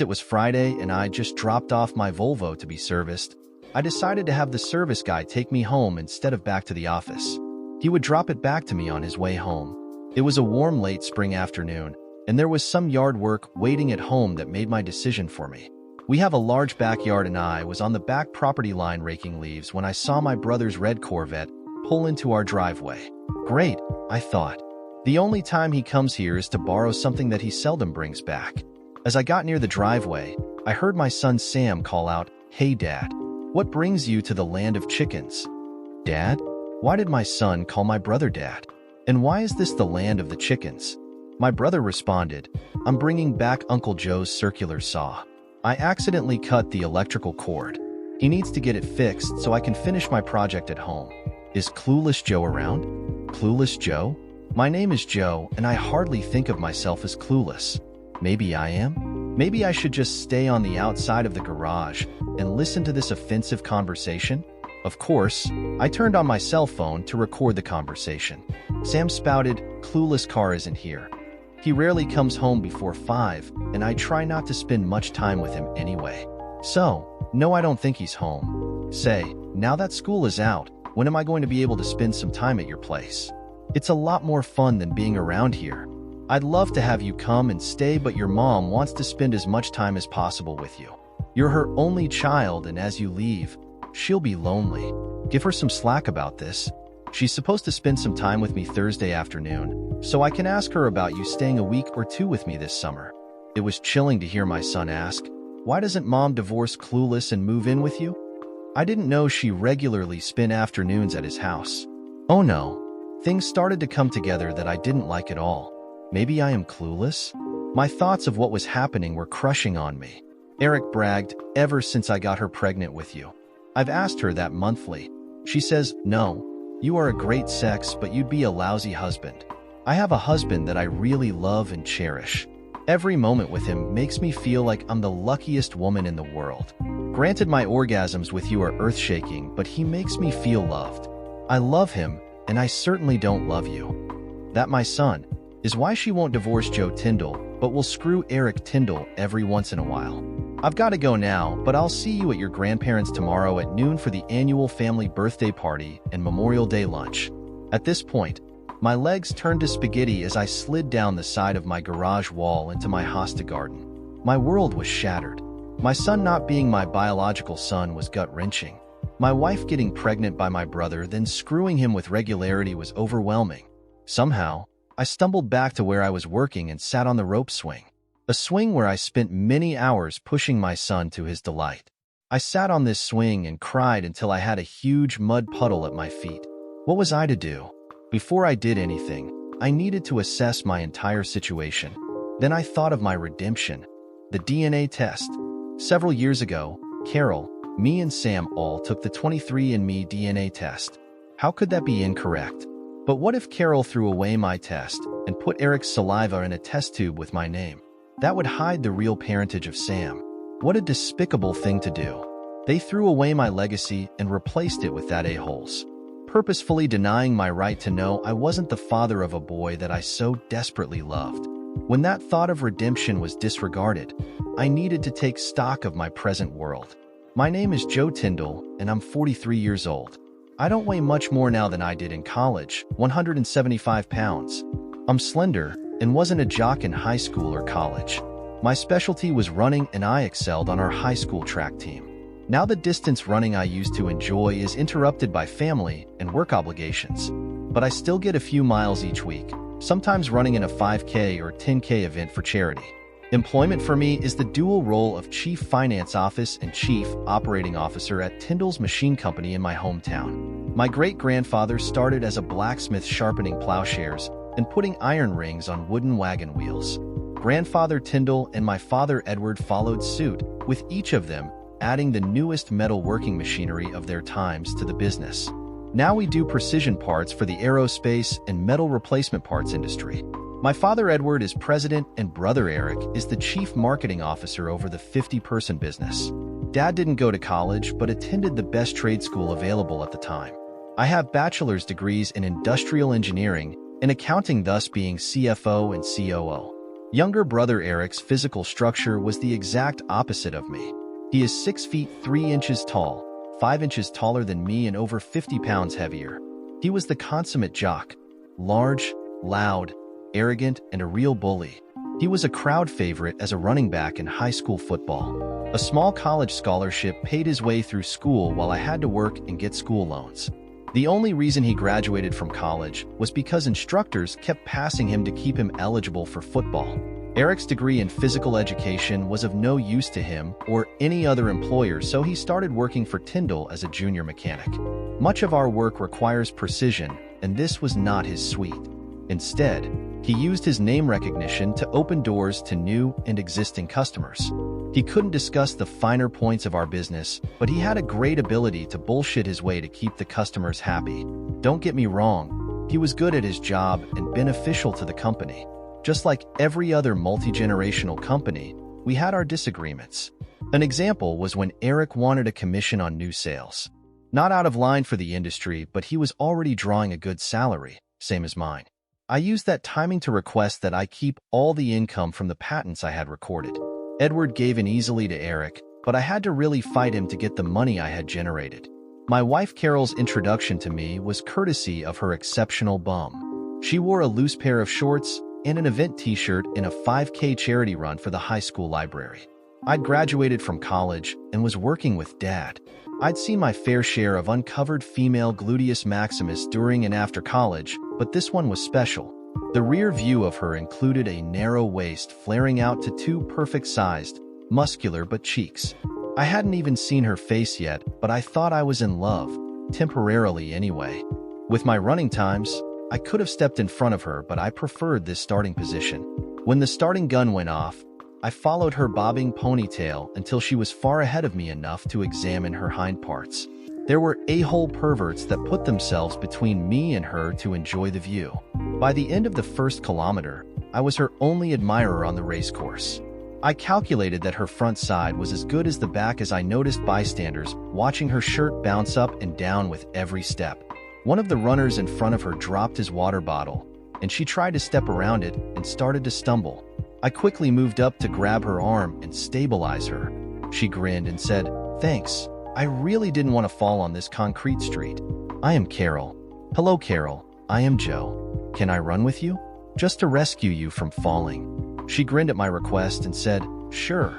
It was Friday and I just dropped off my Volvo to be serviced. I decided to have the service guy take me home instead of back to the office. He would drop it back to me on his way home. It was a warm late spring afternoon, and there was some yard work waiting at home that made my decision for me. We have a large backyard and I was on the back property line raking leaves when I saw my brother's red Corvette pull into our driveway. Great, I thought. The only time he comes here is to borrow something that he seldom brings back. As I got near the driveway, I heard my son Sam call out, "Hey Dad, what brings you to the land of chickens?" Dad? Why did my son call my brother Dad? And why is this the land of the chickens? My brother responded, "I'm bringing back Uncle Joe's circular saw. I accidentally cut the electrical cord. He needs to get it fixed so I can finish my project at home." Is Clueless Joe around? Clueless Joe? My name is Joe, and I hardly think of myself as clueless. Maybe I am? Maybe I should just stay on the outside of the garage and listen to this offensive conversation? Of course, I turned on my cell phone to record the conversation. Sam spouted, "Clueless car isn't here. He rarely comes home before 5, and I try not to spend much time with him anyway. So, no, I don't think he's home. Say, now that school is out, when am I going to be able to spend some time at your place? It's a lot more fun than being around here. I'd love to have you come and stay, but your mom wants to spend as much time as possible with you. You're her only child, and as you leave, she'll be lonely. Give her some slack about this. She's supposed to spend some time with me Thursday afternoon, so I can ask her about you staying a week or two with me this summer." It was chilling to hear my son ask, "Why doesn't Mom divorce Clueless and move in with you?" I didn't know she regularly spent afternoons at his house. Oh no, things started to come together that I didn't like at all. Maybe I am clueless? My thoughts of what was happening were crushing on me. Eric bragged, "Ever since I got her pregnant with you. I've asked her that monthly. She says, no, you are a great sex, but you'd be a lousy husband. I have a husband that I really love and cherish. Every moment with him makes me feel like I'm the luckiest woman in the world. Granted, my orgasms with you are earth-shaking, but he makes me feel loved. I love him, and I certainly don't love you." That, my son, is why she won't divorce Joe Tyndall, but will screw Eric Tyndall every once in a while. I've got to go now, but I'll see you at your grandparents' tomorrow at noon for the annual family birthday party and Memorial Day lunch. At this point, my legs turned to spaghetti as I slid down the side of my garage wall into my hosta garden. My world was shattered. My son not being my biological son was gut-wrenching. My wife getting pregnant by my brother, then screwing him with regularity, was overwhelming. Somehow, I stumbled back to where I was working and sat on the rope swing. A swing where I spent many hours pushing my son to his delight. I sat on this swing and cried until I had a huge mud puddle at my feet. What was I to do? Before I did anything, I needed to assess my entire situation. Then I thought of my redemption, the DNA test. Several years ago, Carol, me and Sam all took the 23andMe DNA test. How could that be incorrect? But what if Carol threw away my test and put Eric's saliva in a test tube with my name? That would hide the real parentage of Sam. What a despicable thing to do. They threw away my legacy and replaced it with that a-hole's, purposefully denying my right to know I wasn't the father of a boy that I so desperately loved. When that thought of redemption was disregarded, I needed to take stock of my present world. My name is Joe Tyndall, and I'm 43 years old. I don't weigh much more now than I did in college, 175 pounds. I'm slender and wasn't a jock in high school or college. My specialty was running, and I excelled on our high school track team. Now the distance running I used to enjoy is interrupted by family and work obligations, but I still get a few miles each week, sometimes running in a 5K or 10K event for charity. Employment for me is the dual role of Chief Finance Office and Chief Operating Officer at Tyndall's Machine Company in my hometown. My great-grandfather started as a blacksmith sharpening plowshares and putting iron rings on wooden wagon wheels. Grandfather Tyndall and my father Edward followed suit, with each of them adding the newest metal working machinery of their times to the business. Now we do precision parts for the aerospace and metal replacement parts industry. My father Edward is president and brother Eric is the chief marketing officer over the 50-person business. Dad didn't go to college but attended the best trade school available at the time. I have bachelor's degrees in industrial engineering and accounting, thus being CFO and COO. Younger brother Eric's physical structure was the exact opposite of me. He is 6 feet 3 inches tall, 5 inches taller than me and over 50 pounds heavier. He was the consummate jock, large, loud, arrogant, and a real bully. He was a crowd favorite as a running back in high school football. A small college scholarship paid his way through school while I had to work and get school loans. The only reason he graduated from college was because instructors kept passing him to keep him eligible for football. Eric's degree in physical education was of no use to him or any other employer, so he started working for Tyndall as a junior mechanic. Much of our work requires precision, and this was not his suite. Instead, he used his name recognition to open doors to new and existing customers. He couldn't discuss the finer points of our business, but he had a great ability to bullshit his way to keep the customers happy. Don't get me wrong, he was good at his job and beneficial to the company. Just like every other multi-generational company, we had our disagreements. An example was when Eric wanted a commission on new sales. Not out of line for the industry, but he was already drawing a good salary, same as mine. I used that timing to request that I keep all the income from the patents I had recorded. Edward gave in easily to Eric, but I had to really fight him to get the money I had generated. My wife Carol's introduction to me was courtesy of her exceptional bum. She wore a loose pair of shorts and an event t-shirt in a 5K charity run for the high school library. I'd graduated from college and was working with Dad. I'd seen my fair share of uncovered female gluteus maximus during and after college, but this one was special. The rear view of her included a narrow waist flaring out to 2 perfect-sized, muscular but cheeks. I hadn't even seen her face yet, but I thought I was in love, temporarily anyway. With my running times, I could have stepped in front of her, but I preferred this starting position. When the starting gun went off, I followed her bobbing ponytail until she was far ahead of me enough to examine her hind parts. There were a-hole perverts that put themselves between me and her to enjoy the view. By the end of the first kilometer, I was her only admirer on the race course. I calculated that her front side was as good as the back as I noticed bystanders watching her shirt bounce up and down with every step. One of the runners in front of her dropped his water bottle, and she tried to step around it and started to stumble. I quickly moved up to grab her arm and stabilize her. She grinned and said, "Thanks. I really didn't want to fall on this concrete street. I am Carol." "Hello, Carol. I am Joe. Can I run with you? Just to rescue you from falling." She grinned at my request and said, "Sure."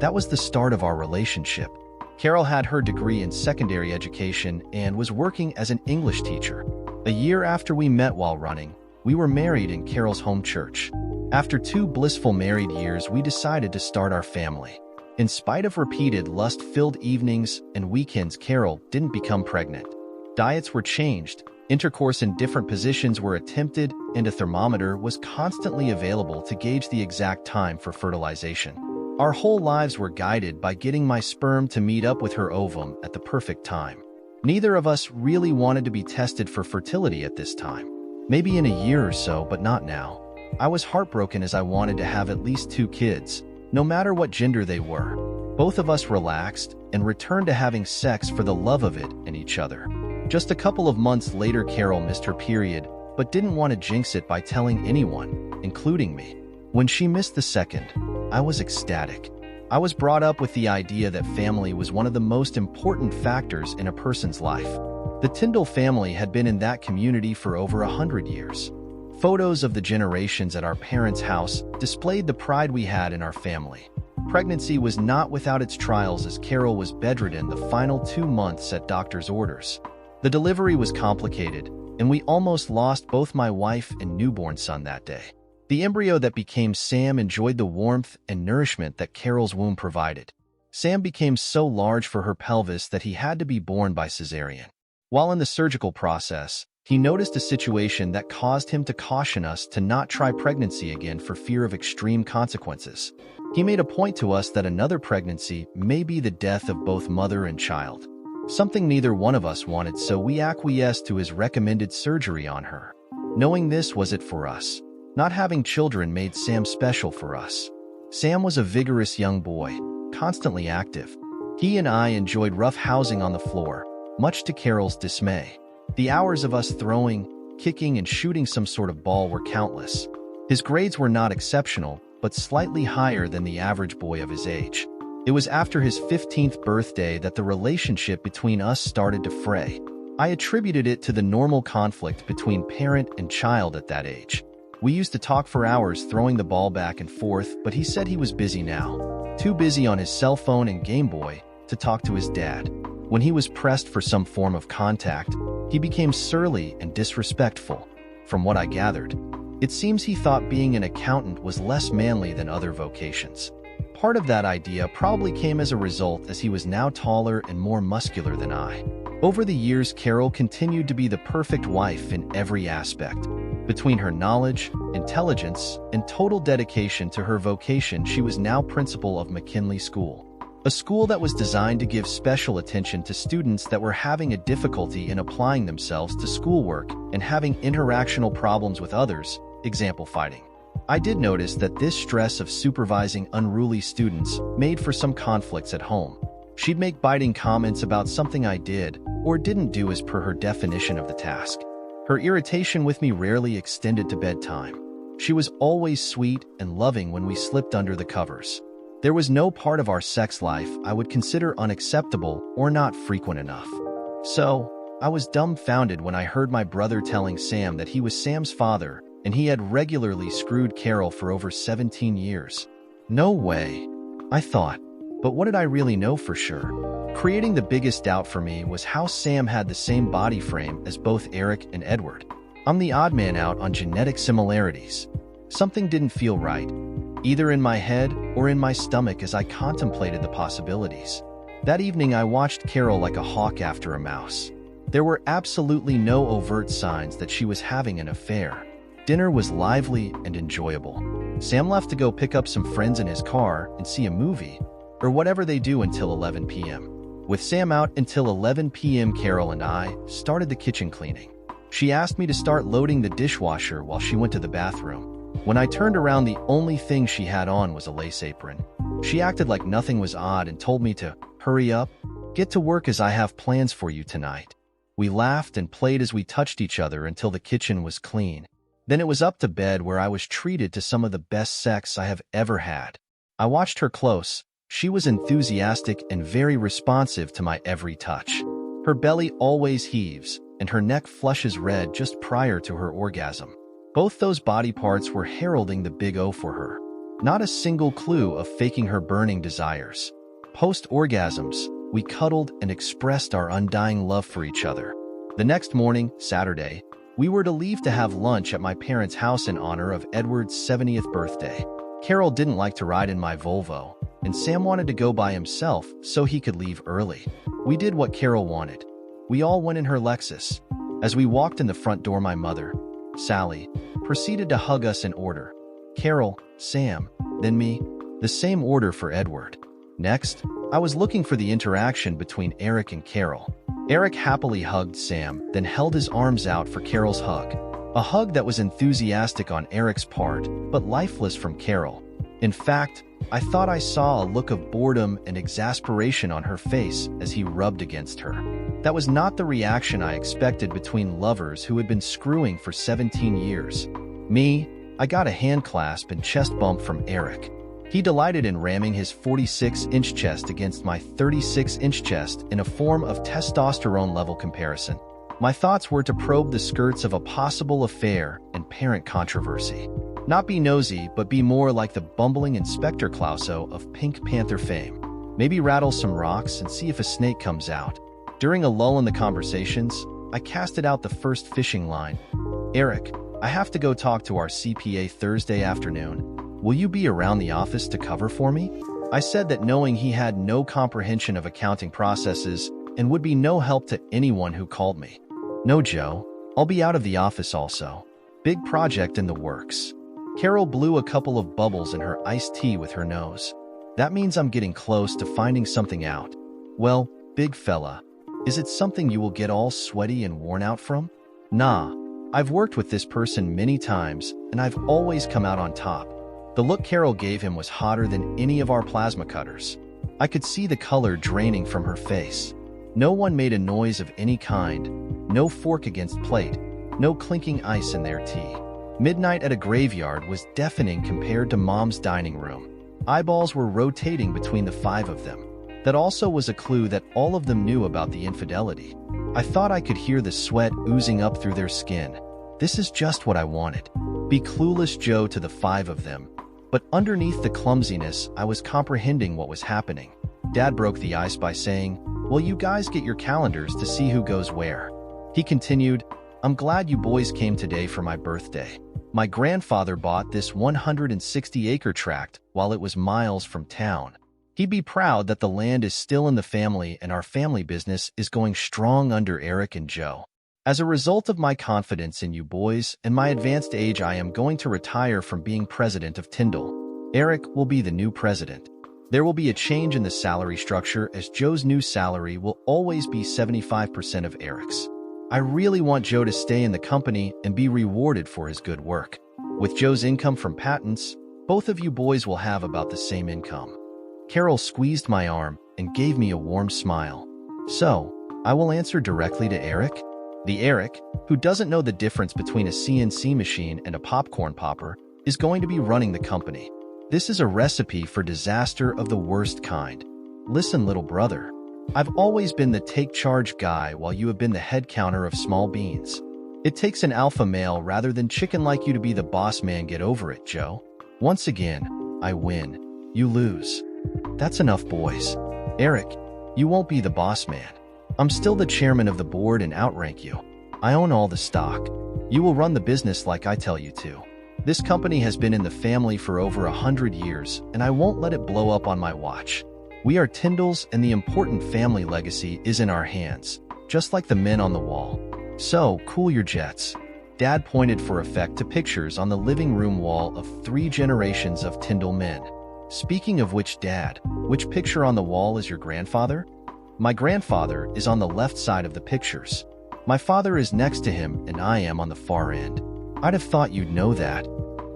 That was the start of our relationship. Carol had her degree in secondary education and was working as an English teacher. A year after we met while running, we were married in Carol's home church. After 2 blissful married years, we decided to start our family. In spite of repeated lust-filled evenings and weekends, Carol didn't become pregnant. Diets were changed, intercourse in different positions were attempted, and a thermometer was constantly available to gauge the exact time for fertilization. Our whole lives were guided by getting my sperm to meet up with her ovum at the perfect time. Neither of us really wanted to be tested for fertility at this time. Maybe in a year or so, but not now. I was heartbroken as I wanted to have at least 2 kids, no matter what gender they were. Both of us relaxed and returned to having sex for the love of it and each other. Just a couple of months later, Carol missed her period, but didn't want to jinx it by telling anyone, including me. When she missed the second, I was ecstatic. I was brought up with the idea that family was one of the most important factors in a person's life. The Tyndall family had been in that community for over 100 years. Photos of the generations at our parents' house displayed the pride we had in our family. Pregnancy was not without its trials, as Carol was bedridden the final 2 months at doctor's orders. The delivery was complicated, and we almost lost both my wife and newborn son that day. The embryo that became Sam enjoyed the warmth and nourishment that Carol's womb provided. Sam became so large for her pelvis that he had to be born by cesarean. While in the surgical process, he noticed a situation that caused him to caution us to not try pregnancy again for fear of extreme consequences. He made a point to us that another pregnancy may be the death of both mother and child. Something neither one of us wanted, so we acquiesced to his recommended surgery on her. Knowing this was it for us. Not having children made Sam special for us. Sam was a vigorous young boy, constantly active. He and I enjoyed rough housing on the floor, much to Carol's dismay. The hours of us throwing, kicking, and shooting some sort of ball were countless. His grades were not exceptional, but slightly higher than the average boy of his age. It was after his 15th birthday that the relationship between us started to fray. I attributed it to the normal conflict between parent and child at that age. We used to talk for hours throwing the ball back and forth, but he said he was busy now. Too busy on his cell phone and Game Boy to talk to his dad. When he was pressed for some form of contact, he became surly and disrespectful. From what I gathered, it seems he thought being an accountant was less manly than other vocations. Part of that idea probably came as a result as he was now taller and more muscular than I. Over the years, Carol continued to be the perfect wife in every aspect. Between her knowledge, intelligence, and total dedication to her vocation, she was now principal of McKinley School, a school that was designed to give special attention to students that were having a difficulty in applying themselves to schoolwork and having interactional problems with others, example fighting. I did notice that this stress of supervising unruly students made for some conflicts at home. She'd make biting comments about something I did or didn't do as per her definition of the task. Her irritation with me rarely extended to bedtime. She was always sweet and loving when we slipped under the covers. There was no part of our sex life I would consider unacceptable or not frequent enough. So, I was dumbfounded when I heard my brother telling Sam that he was Sam's father and he had regularly screwed Carol for over 17 years. No way, I thought. But what did I really know for sure? Creating the biggest doubt for me was how Sam had the same body frame as both Eric and Edward. I'm the odd man out on genetic similarities. Something didn't feel right, either in my head or in my stomach as I contemplated the possibilities. That evening I watched Carol like a hawk after a mouse. There were absolutely no overt signs that she was having an affair. Dinner was lively and enjoyable. Sam left to go pick up some friends in his car and see a movie, or whatever they do until 11 p.m. With Sam out until 11 p.m., Carol and I started the kitchen cleaning. She asked me to start loading the dishwasher while she went to the bathroom. When I turned around, the only thing she had on was a lace apron. She acted like nothing was odd and told me to hurry up, get to work as I have plans for you tonight. We laughed and played as we touched each other until the kitchen was clean. Then it was up to bed where I was treated to some of the best sex I have ever had. I watched her close. She was enthusiastic and very responsive to my every touch. Her belly always heaves, and her neck flushes red just prior to her orgasm. Both those body parts were heralding the big O for her. Not a single clue of faking her burning desires. Post-orgasms, we cuddled and expressed our undying love for each other. The next morning, Saturday, we were to leave to have lunch at my parents' house in honor of Edward's 70th birthday. Carol didn't like to ride in my Volvo, and Sam wanted to go by himself so he could leave early. We did what Carol wanted. We all went in her Lexus. As we walked in the front door, my mother, Sally, proceeded to hug us in order. Carol, Sam, then me, the same order for Edward. Next, I was looking for the interaction between Eric and Carol. Eric happily hugged Sam, then held his arms out for Carol's hug. A hug that was enthusiastic on Eric's part, but lifeless from Carol. In fact, I thought I saw a look of boredom and exasperation on her face as he rubbed against her. That was not the reaction I expected between lovers who had been screwing for 17 years. Me, I got a hand clasp and chest bump from Eric. He delighted in ramming his 46-inch chest against my 36-inch chest in a form of testosterone level comparison. My thoughts were to probe the skirts of a possible affair and parent controversy. Not be nosy, but be more like the bumbling Inspector Clouseau of Pink Panther fame. Maybe rattle some rocks and see if a snake comes out. During a lull in the conversations, I casted out the first fishing line. Eric, I have to go talk to our CPA Thursday afternoon. Will you be around the office to cover for me? I said that knowing he had no comprehension of accounting processes and would be no help to anyone who called me. No, Joe, I'll be out of the office also. Big project in the works. Carol blew a couple of bubbles in her iced tea with her nose. That means I'm getting close to finding something out. Well, big fella, is it something you will get all sweaty and worn out from? Nah, I've worked with this person many times and I've always come out on top. The look Carol gave him was hotter than any of our plasma cutters. I could see the color draining from her face. No one made a noise of any kind, no fork against plate, no clinking ice in their tea. Midnight at a graveyard was deafening compared to Mom's dining room. Eyeballs were rotating between the 5 of them. That also was a clue that all of them knew about the infidelity. I thought I could hear the sweat oozing up through their skin. This is just what I wanted. Be clueless Joe to the 5 of them. But underneath the clumsiness, I was comprehending what was happening. Dad broke the ice by saying, "Well, you guys get your calendars to see who goes where." He continued, "I'm glad you boys came today for my birthday. My grandfather bought this 160-acre tract while it was miles from town. He'd be proud that the land is still in the family and our family business is going strong under Eric and Joe. As a result of my confidence in you boys and my advanced age, I am going to retire from being president of Tyndall. Eric will be the new president. There will be a change in the salary structure as Joe's new salary will always be 75% of Eric's. I really want Joe to stay in the company and be rewarded for his good work. With Joe's income from patents, both of you boys will have about the same income." Carol squeezed my arm and gave me a warm smile. "So, I will answer directly to Eric?" The Eric, who doesn't know the difference between a CNC machine and a popcorn popper, is going to be running the company. This is a recipe for disaster of the worst kind. Listen, little brother. I've always been the take-charge guy while you have been the head counter of small beans. It takes an alpha male rather than chicken like you to be the boss man. Get over it, Joe. Once again, I win. You lose. That's enough, boys. Eric, you won't be the boss man. I'm still the chairman of the board and outrank you. I own all the stock. You will run the business like I tell you to. This company has been in the family for over 100 years, and I won't let it blow up on my watch. We are Tyndalls, and the important family legacy is in our hands, just like the men on the wall. So, cool your jets." Dad pointed for effect to pictures on the living room wall of 3 generations of Tyndall men. "Speaking of which, Dad, which picture on the wall is your grandfather?" "My grandfather is on the left side of the pictures. My father is next to him, and I am on the far end. I'd have thought you'd know that.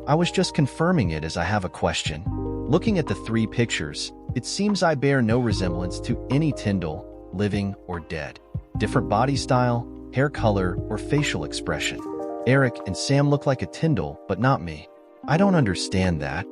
I was just confirming it as I have a question. Looking at the 3 pictures, it seems I bear no resemblance to any Tyndall, living or dead. Different body style, hair color, or facial expression. Eric and Sam look like a Tyndall, but not me. I don't understand that."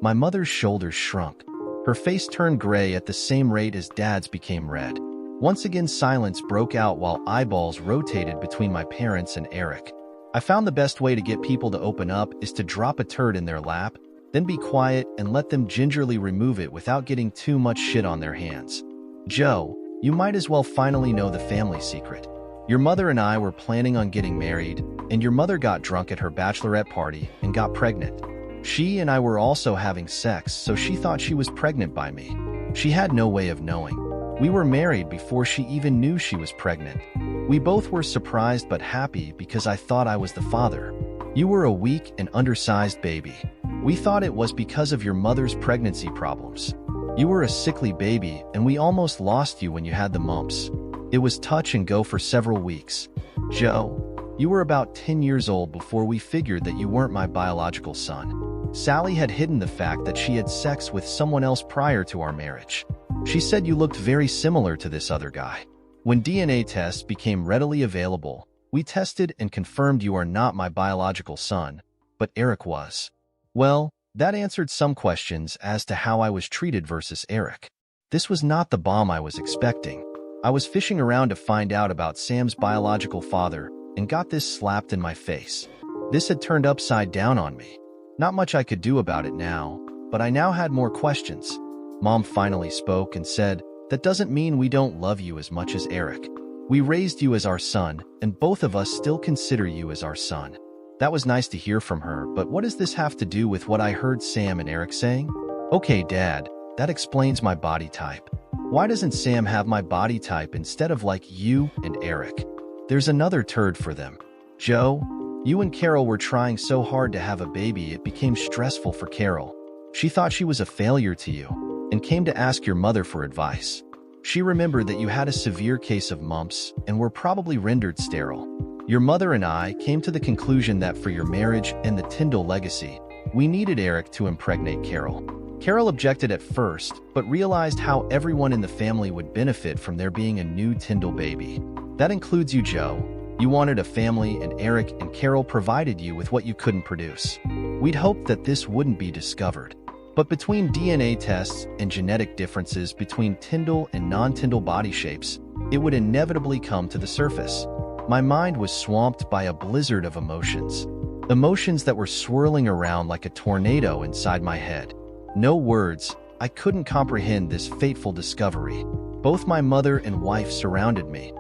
My mother's shoulders shrunk. Her face turned gray at the same rate as Dad's became red. Once again, silence broke out while eyeballs rotated between my parents and Eric. I found the best way to get people to open up is to drop a turd in their lap, then be quiet and let them gingerly remove it without getting too much shit on their hands. "Joe, you might as well finally know the family secret. Your mother and I were planning on getting married, and your mother got drunk at her bachelorette party and got pregnant. She and I were also having sex, so she thought she was pregnant by me. She had no way of knowing. We were married before she even knew she was pregnant. We both were surprised but happy because I thought I was the father. You were a weak and undersized baby. We thought it was because of your mother's pregnancy problems. You were a sickly baby, and we almost lost you when you had the mumps. It was touch and go for several weeks. Joe, you were about 10 years old before we figured that you weren't my biological son. Sally had hidden the fact that she had sex with someone else prior to our marriage. She said you looked very similar to this other guy. When DNA tests became readily available, we tested and confirmed you are not my biological son, but Eric was. Well, that answered some questions as to how I was treated versus Eric. This was not the bomb I was expecting. I was fishing around to find out about Sam's biological father and got this slapped in my face. This had turned upside down on me. Not much I could do about it now, but I now had more questions. Mom finally spoke and said, "That doesn't mean we don't love you as much as Eric. We raised you as our son, and both of us still consider you as our son." That was nice to hear from her, but what does this have to do with what I heard Sam and Eric saying? "Okay, Dad, that explains my body type. Why doesn't Sam have my body type instead of like you and Eric? There's another turd for them. Joe, you and Carol were trying so hard to have a baby it became stressful for Carol. She thought she was a failure to you and came to ask your mother for advice. She remembered that you had a severe case of mumps and were probably rendered sterile. Your mother and I came to the conclusion that for your marriage and the Tyndall legacy, we needed Eric to impregnate Carol. Carol objected at first, but realized how everyone in the family would benefit from there being a new Tyndall baby. That includes you, Joe. You wanted a family, and Eric and Carol provided you with what you couldn't produce. We'd hoped that this wouldn't be discovered. But between DNA tests and genetic differences between Tyndall and non-Tyndall body shapes, it would inevitably come to the surface. My mind was swamped by a blizzard of emotions. Emotions that were swirling around like a tornado inside my head. No words, I couldn't comprehend this fateful discovery. Both my mother and wife surrounded me,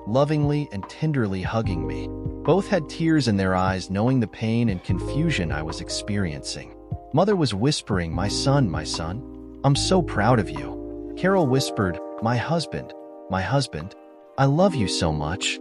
lovingly and tenderly hugging me. Both had tears in their eyes knowing the pain and confusion I was experiencing. Mother was whispering, my son, I'm so proud of you." Carol whispered, my husband, I love you so much."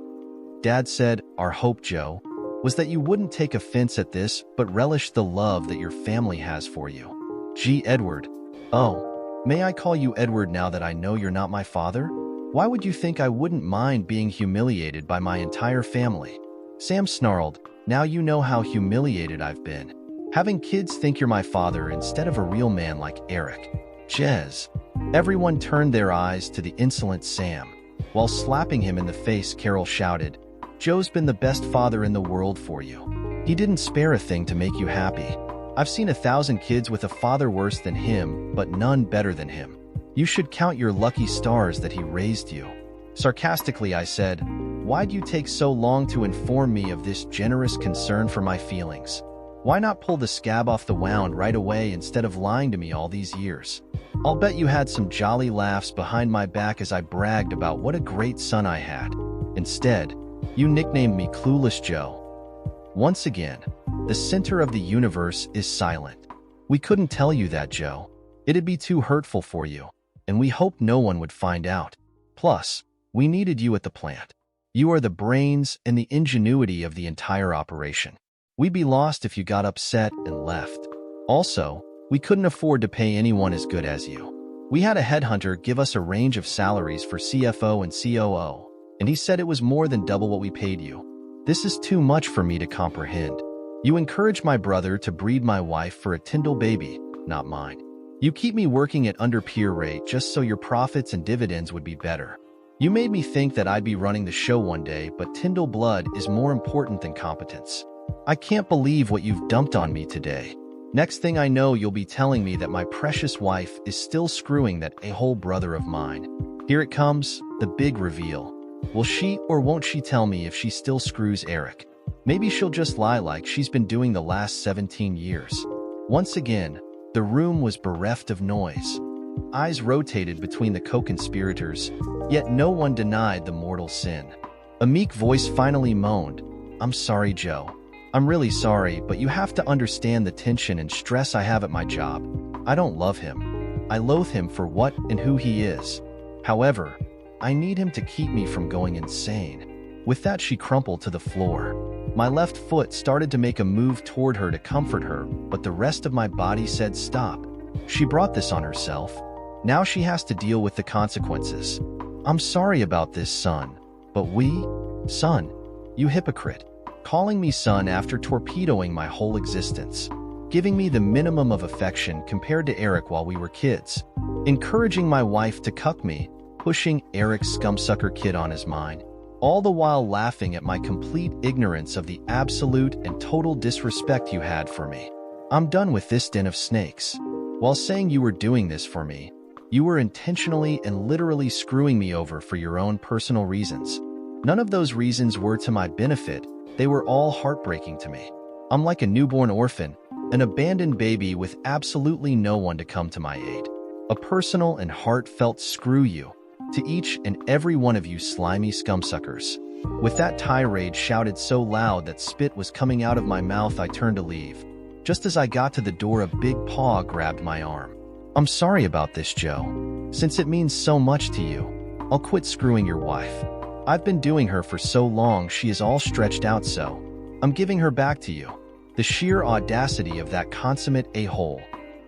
Dad said, "Our hope, Joe, was that you wouldn't take offense at this, but relish the love that your family has for you." Gee, Edward. Oh, may I call you Edward now that I know you're not my father? Why would you think I wouldn't mind being humiliated by my entire family? Sam snarled, "Now you know how humiliated I've been. Having kids think you're my father instead of a real man like Eric." Jez. Everyone turned their eyes to the insolent Sam. While slapping him in the face, Carol shouted, "Joe's been the best father in the world for you. He didn't spare a thing to make you happy. I've seen 1,000 kids with a father worse than him, but none better than him. You should count your lucky stars that he raised you." Sarcastically, I said, "Why'd you take so long to inform me of this generous concern for my feelings? Why not pull the scab off the wound right away instead of lying to me all these years? I'll bet you had some jolly laughs behind my back as I bragged about what a great son I had. Instead, you nicknamed me Clueless Joe." Once again, the center of the universe is silent. "We couldn't tell you that, Joe. It'd be too hurtful for you, and we hoped no one would find out. Plus, we needed you at the plant. You are the brains and the ingenuity of the entire operation. We'd be lost if you got upset and left. Also, we couldn't afford to pay anyone as good as you. We had a headhunter give us a range of salaries for CFO and COO, and he said it was more than double what we paid you. This is too much for me to comprehend. You encouraged my brother to breed my wife for a Tyndall baby, not mine. You keep me working at under peer rate just so your profits and dividends would be better. You made me think that I'd be running the show one day, but Tyndall blood is more important than competence. I can't believe what you've dumped on me today. Next thing I know, you'll be telling me that my precious wife is still screwing that a-hole brother of mine. Here it comes, the big reveal. Will she or won't she tell me if she still screws Eric? Maybe she'll just lie like she's been doing the last 17 years. Once again, the room was bereft of noise. Eyes rotated between the co-conspirators, yet no one denied the mortal sin. A meek voice finally moaned, "I'm sorry, Joe. I'm really sorry, but you have to understand the tension and stress I have at my job. I don't love him. I loathe him for what and who he is. However, I need him to keep me from going insane." With that, she crumpled to the floor. My left foot started to make a move toward her to comfort her, but the rest of my body said stop. She brought this on herself. Now she has to deal with the consequences. "I'm sorry about this, son. But son, you hypocrite. Calling me son after torpedoing my whole existence. Giving me the minimum of affection compared to Eric while we were kids. Encouraging my wife to cuck me, pushing Eric's scumsucker kid on his mind. All the while laughing at my complete ignorance of the absolute and total disrespect you had for me. I'm done with this den of snakes. While saying you were doing this for me, you were intentionally and literally screwing me over for your own personal reasons. None of those reasons were to my benefit. They were all heartbreaking to me. I'm like a newborn orphan, an abandoned baby with absolutely no one to come to my aid. A personal and heartfelt screw you to each and every one of you slimy scumsuckers." With that tirade shouted so loud that spit was coming out of my mouth, I turned to leave. Just as I got to the door, a big paw grabbed my arm. "I'm sorry about this, Joe. Since it means so much to you, I'll quit screwing your wife. I've been doing her for so long, she is all stretched out, so I'm giving her back to you." The sheer audacity of that consummate a-hole,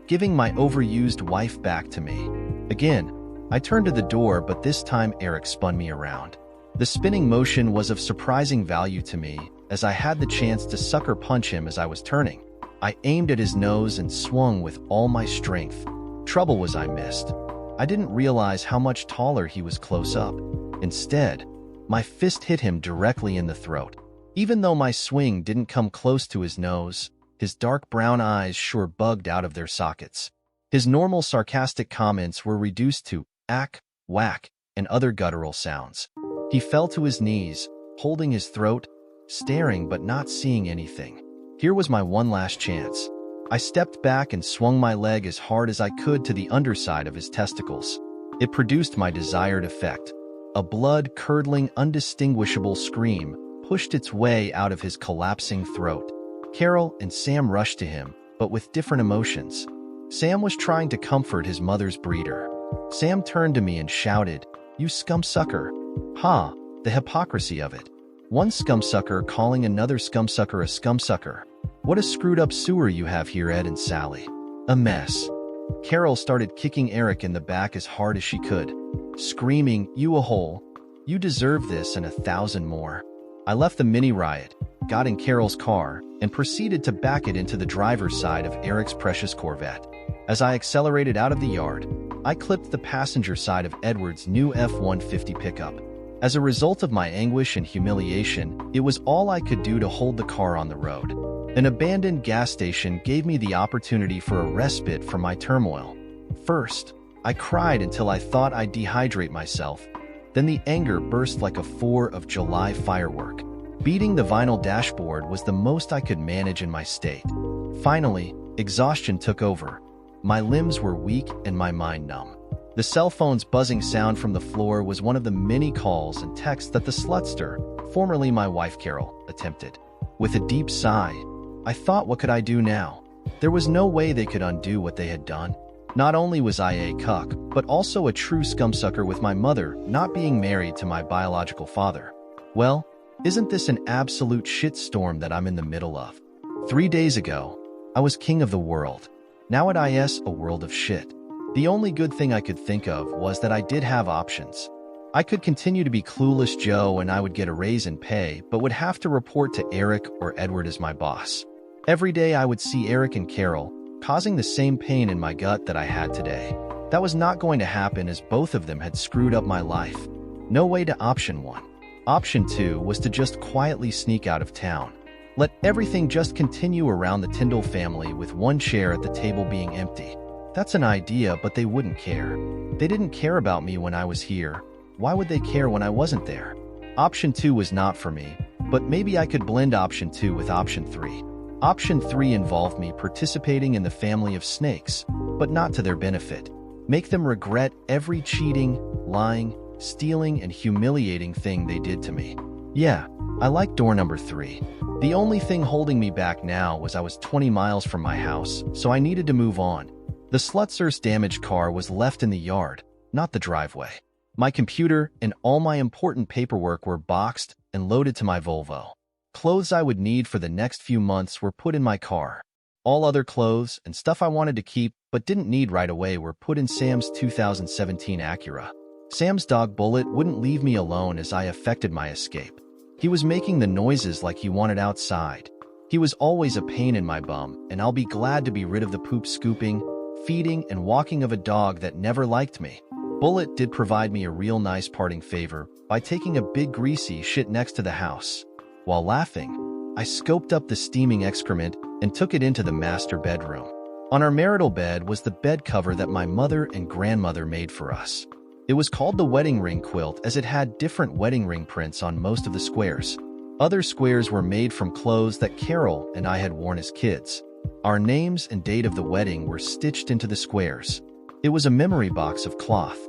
giving my overused wife back to me. Again, I turned to the door, but this time Eric spun me around. The spinning motion was of surprising value to me, as I had the chance to sucker punch him as I was turning. I aimed at his nose and swung with all my strength. Trouble was I missed. I didn't realize how much taller he was close up. Instead, My fist hit him directly in the throat. Even though my swing didn't come close to his nose, his dark brown eyes sure bugged out of their sockets. His normal sarcastic comments were reduced to ack, whack, and other guttural sounds. He fell to his knees, holding his throat, staring but not seeing anything. Here was my one last chance. I stepped back and swung my leg as hard as I could to the underside of his testicles. It produced my desired effect. A blood-curdling, undistinguishable scream pushed its way out of his collapsing throat. Carol and Sam rushed to him, but with different emotions. Sam was trying to comfort his mother's breeder. Sam turned to me and shouted, "You scumsucker." Ha, the hypocrisy of it. One scumsucker calling another scumsucker a scumsucker. What a screwed-up sewer you have here, Ed and Sally. A mess. Carol started kicking Eric in the back as hard as she could, screaming, "You a hole. You deserve this and 1,000 more." I left the mini riot, got in Carol's car, and proceeded to back it into the driver's side of Eric's precious Corvette. As I accelerated out of the yard, I clipped the passenger side of Edward's new F-150 pickup. As a result of my anguish and humiliation, it was all I could do to hold the car on the road. An abandoned gas station gave me the opportunity for a respite from my turmoil. First, I cried until I thought I'd dehydrate myself. Then the anger burst like a 4th of July firework. Beating the vinyl dashboard was the most I could manage in my state. Finally, exhaustion took over. My limbs were weak and my mind numb. The cell phone's buzzing sound from the floor was one of the many calls and texts that the slutster, formerly my wife Carol, attempted. With a deep sigh, I thought, what could I do now? There was no way they could undo what they had done. Not only was I a cuck, but also a true scumsucker with my mother not being married to my biological father. Well, isn't this an absolute shitstorm that I'm in the middle of? 3 days ago, I was king of the world. Now at IS, a world of shit. The only good thing I could think of was that I did have options. I could continue to be clueless Joe and I would get a raise in pay, but would have to report to Eric or Edward as my boss. Every day I would see Eric and Carol, causing the same pain in my gut that I had today. That was not going to happen as both of them had screwed up my life. No way to option 1. Option 2 was to just quietly sneak out of town. Let everything just continue around the Tyndall family with one chair at the table being empty. That's an idea, but they wouldn't care. They didn't care about me when I was here. Why would they care when I wasn't there? Option 2 was not for me, but maybe I could blend option 2 with option 3. Option 3 involved me participating in the family of snakes, but not to their benefit. Make them regret every cheating, lying, stealing, and humiliating thing they did to me. Yeah, I like door number 3. The only thing holding me back now was I was 20 miles from my house, so I needed to move on. The slutser's damaged car was left in the yard, not the driveway. My computer and all my important paperwork were boxed and loaded to my Volvo. Clothes I would need for the next few months were put in my car. All other clothes and stuff I wanted to keep but didn't need right away were put in Sam's 2017 Acura. Sam's dog Bullet wouldn't leave me alone as I effected my escape. He was making the noises like he wanted outside. He was always a pain in my bum, and I'll be glad to be rid of the poop scooping, feeding, and walking of a dog that never liked me. Bullet did provide me a real nice parting favor by taking a big greasy shit next to the house. While laughing, I scoped up the steaming excrement and took it into the master bedroom. On our marital bed was the bed cover that my mother and grandmother made for us. It was called the wedding ring quilt as it had different wedding ring prints on most of the squares. Other squares were made from clothes that Carol and I had worn as kids. Our names and date of the wedding were stitched into the squares. It was a memory box of cloth.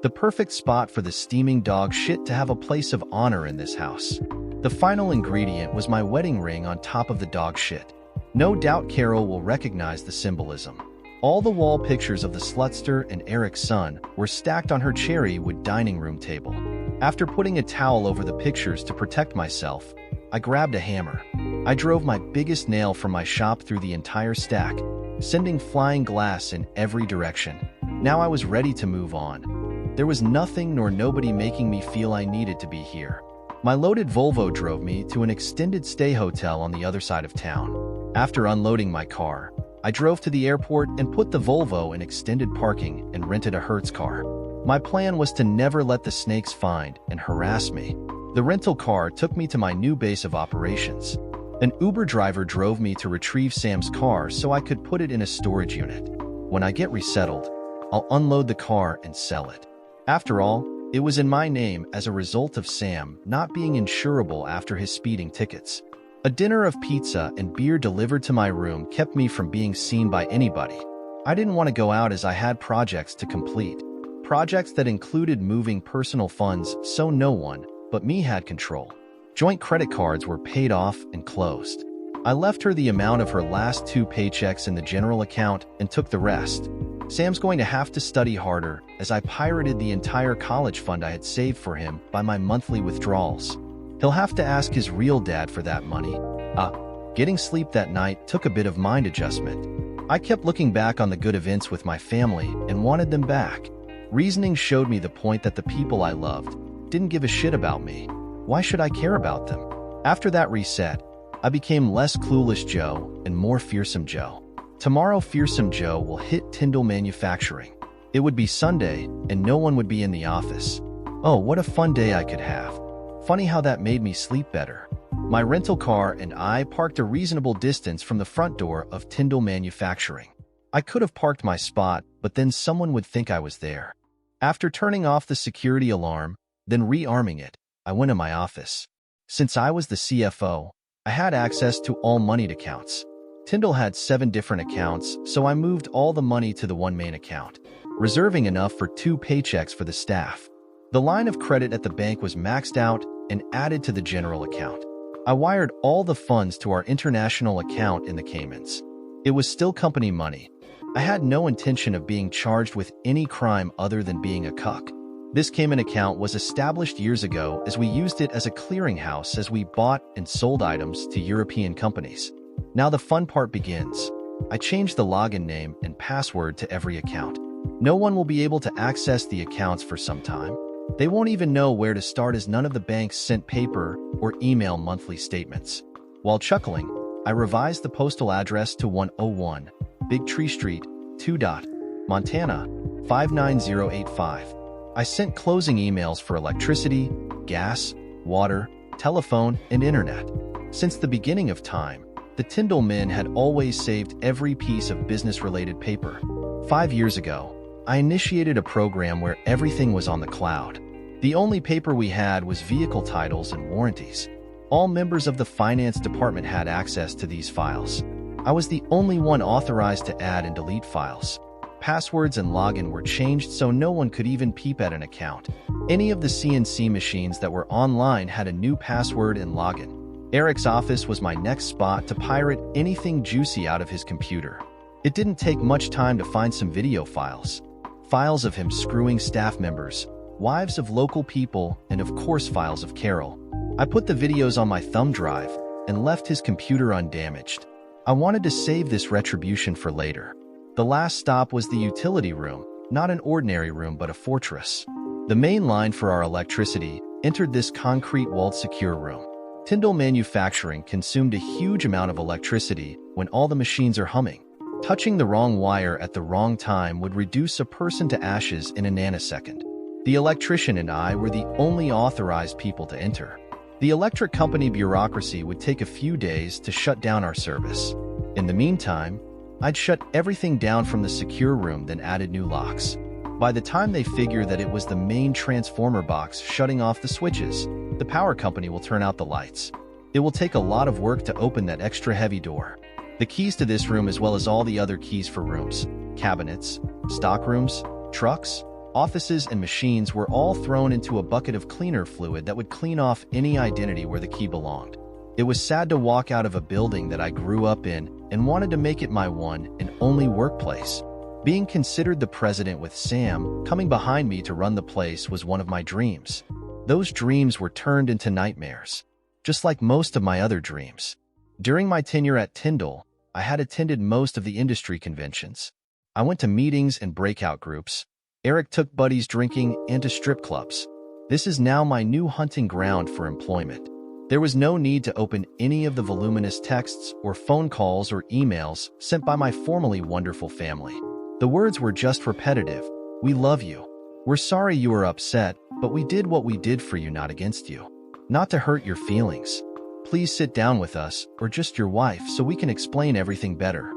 The perfect spot for the steaming dog shit to have a place of honor in this house. The final ingredient was my wedding ring on top of the dog shit. No doubt Carol will recognize the symbolism. All the wall pictures of the slutster and Eric's son were stacked on her cherry wood dining room table. After putting a towel over the pictures to protect myself, I grabbed a hammer. I drove my biggest nail from my shop through the entire stack, sending flying glass in every direction. Now I was ready to move on. There was nothing nor nobody making me feel I needed to be here. My loaded Volvo drove me to an extended stay hotel on the other side of town. After unloading my car, I drove to the airport and put the Volvo in extended parking and rented a Hertz car. My plan was to never let the snakes find and harass me. The rental car took me to my new base of operations. An Uber driver drove me to retrieve Sam's car so I could put it in a storage unit. When I get resettled, I'll unload the car and sell it. After all, it was in my name as a result of Sam not being insurable after his speeding tickets. A dinner of pizza and beer delivered to my room kept me from being seen by anybody. I didn't want to go out as I had projects to complete. Projects that included moving personal funds so no one but me had control. Joint credit cards were paid off and closed. I left her the amount of her last 2 paychecks in the general account and took the rest. Sam's going to have to study harder as I pirated the entire college fund I had saved for him by my monthly withdrawals. He'll have to ask his real dad for that money. Getting sleep that night took a bit of mind adjustment. I kept looking back on the good events with my family and wanted them back. Reasoning showed me the point that the people I loved didn't give a shit about me. Why should I care about them? After that reset, I became less clueless Joe and more fearsome Joe. Tomorrow, fearsome Joe will hit Tyndall Manufacturing. It would be Sunday, and no one would be in the office. Oh, what a fun day I could have. Funny how that made me sleep better. My rental car and I parked a reasonable distance from the front door of Tyndall Manufacturing. I could have parked my spot, but then someone would think I was there. After turning off the security alarm, then rearming it, I went to my office. Since I was the CFO, I had access to all moneyed accounts. Tyndall had 7 different accounts, so I moved all the money to the one main account, reserving enough for 2 paychecks for the staff. The line of credit at the bank was maxed out and added to the general account. I wired all the funds to our international account in the Caymans. It was still company money. I had no intention of being charged with any crime other than being a cuck. This Cayman account was established years ago as we used it as a clearinghouse as we bought and sold items to European companies. Now the fun part begins. I changed the login name and password to every account. No one will be able to access the accounts for some time. They won't even know where to start as none of the banks sent paper or email monthly statements. While chuckling, I revised the postal address to 101 Big Tree Street, 2. Montana, 59085. I sent closing emails for electricity, gas, water, telephone, and internet. Since the beginning of time, the Tyndall men had always saved every piece of business-related paper. 5 years ago, I initiated a program where everything was on the cloud. The only paper we had was vehicle titles and warranties. All members of the finance department had access to these files. I was the only one authorized to add and delete files. Passwords and login were changed so no one could even peep at an account. Any of the CNC machines that were online had a new password and login. Eric's office was my next spot to pirate anything juicy out of his computer. It didn't take much time to find some video files. Files of him screwing staff members, wives of local people, and of course files of Carol. I put the videos on my thumb drive and left his computer undamaged. I wanted to save this retribution for later. The last stop was the utility room, not an ordinary room but a fortress. The main line for our electricity entered this concrete-walled secure room. Tyndall Manufacturing consumed a huge amount of electricity when all the machines are humming. Touching the wrong wire at the wrong time would reduce a person to ashes in a nanosecond. The electrician and I were the only authorized people to enter. The electric company bureaucracy would take a few days to shut down our service. In the meantime, I'd shut everything down from the secure room, then added new locks. By the time they figure that it was the main transformer box shutting off the switches, the power company will turn out the lights. It will take a lot of work to open that extra heavy door. The keys to this room, as well as all the other keys for rooms, cabinets, stockrooms, trucks, offices, and machines, were all thrown into a bucket of cleaner fluid that would clean off any identity where the key belonged. It was sad to walk out of a building that I grew up in and wanted to make it my one and only workplace. Being considered the president with Sam coming behind me to run the place was one of my dreams. Those dreams were turned into nightmares, just like most of my other dreams. During my tenure at Tyndall, I had attended most of the industry conventions. I went to meetings and breakout groups. Eric took buddies drinking and to strip clubs. This is now my new hunting ground for employment. There was no need to open any of the voluminous texts or phone calls or emails sent by my formerly wonderful family. The words were just repetitive. We love you. We're sorry you were upset, but we did what we did for you, not against you. Not to hurt your feelings. Please sit down with us, or just your wife, so we can explain everything better.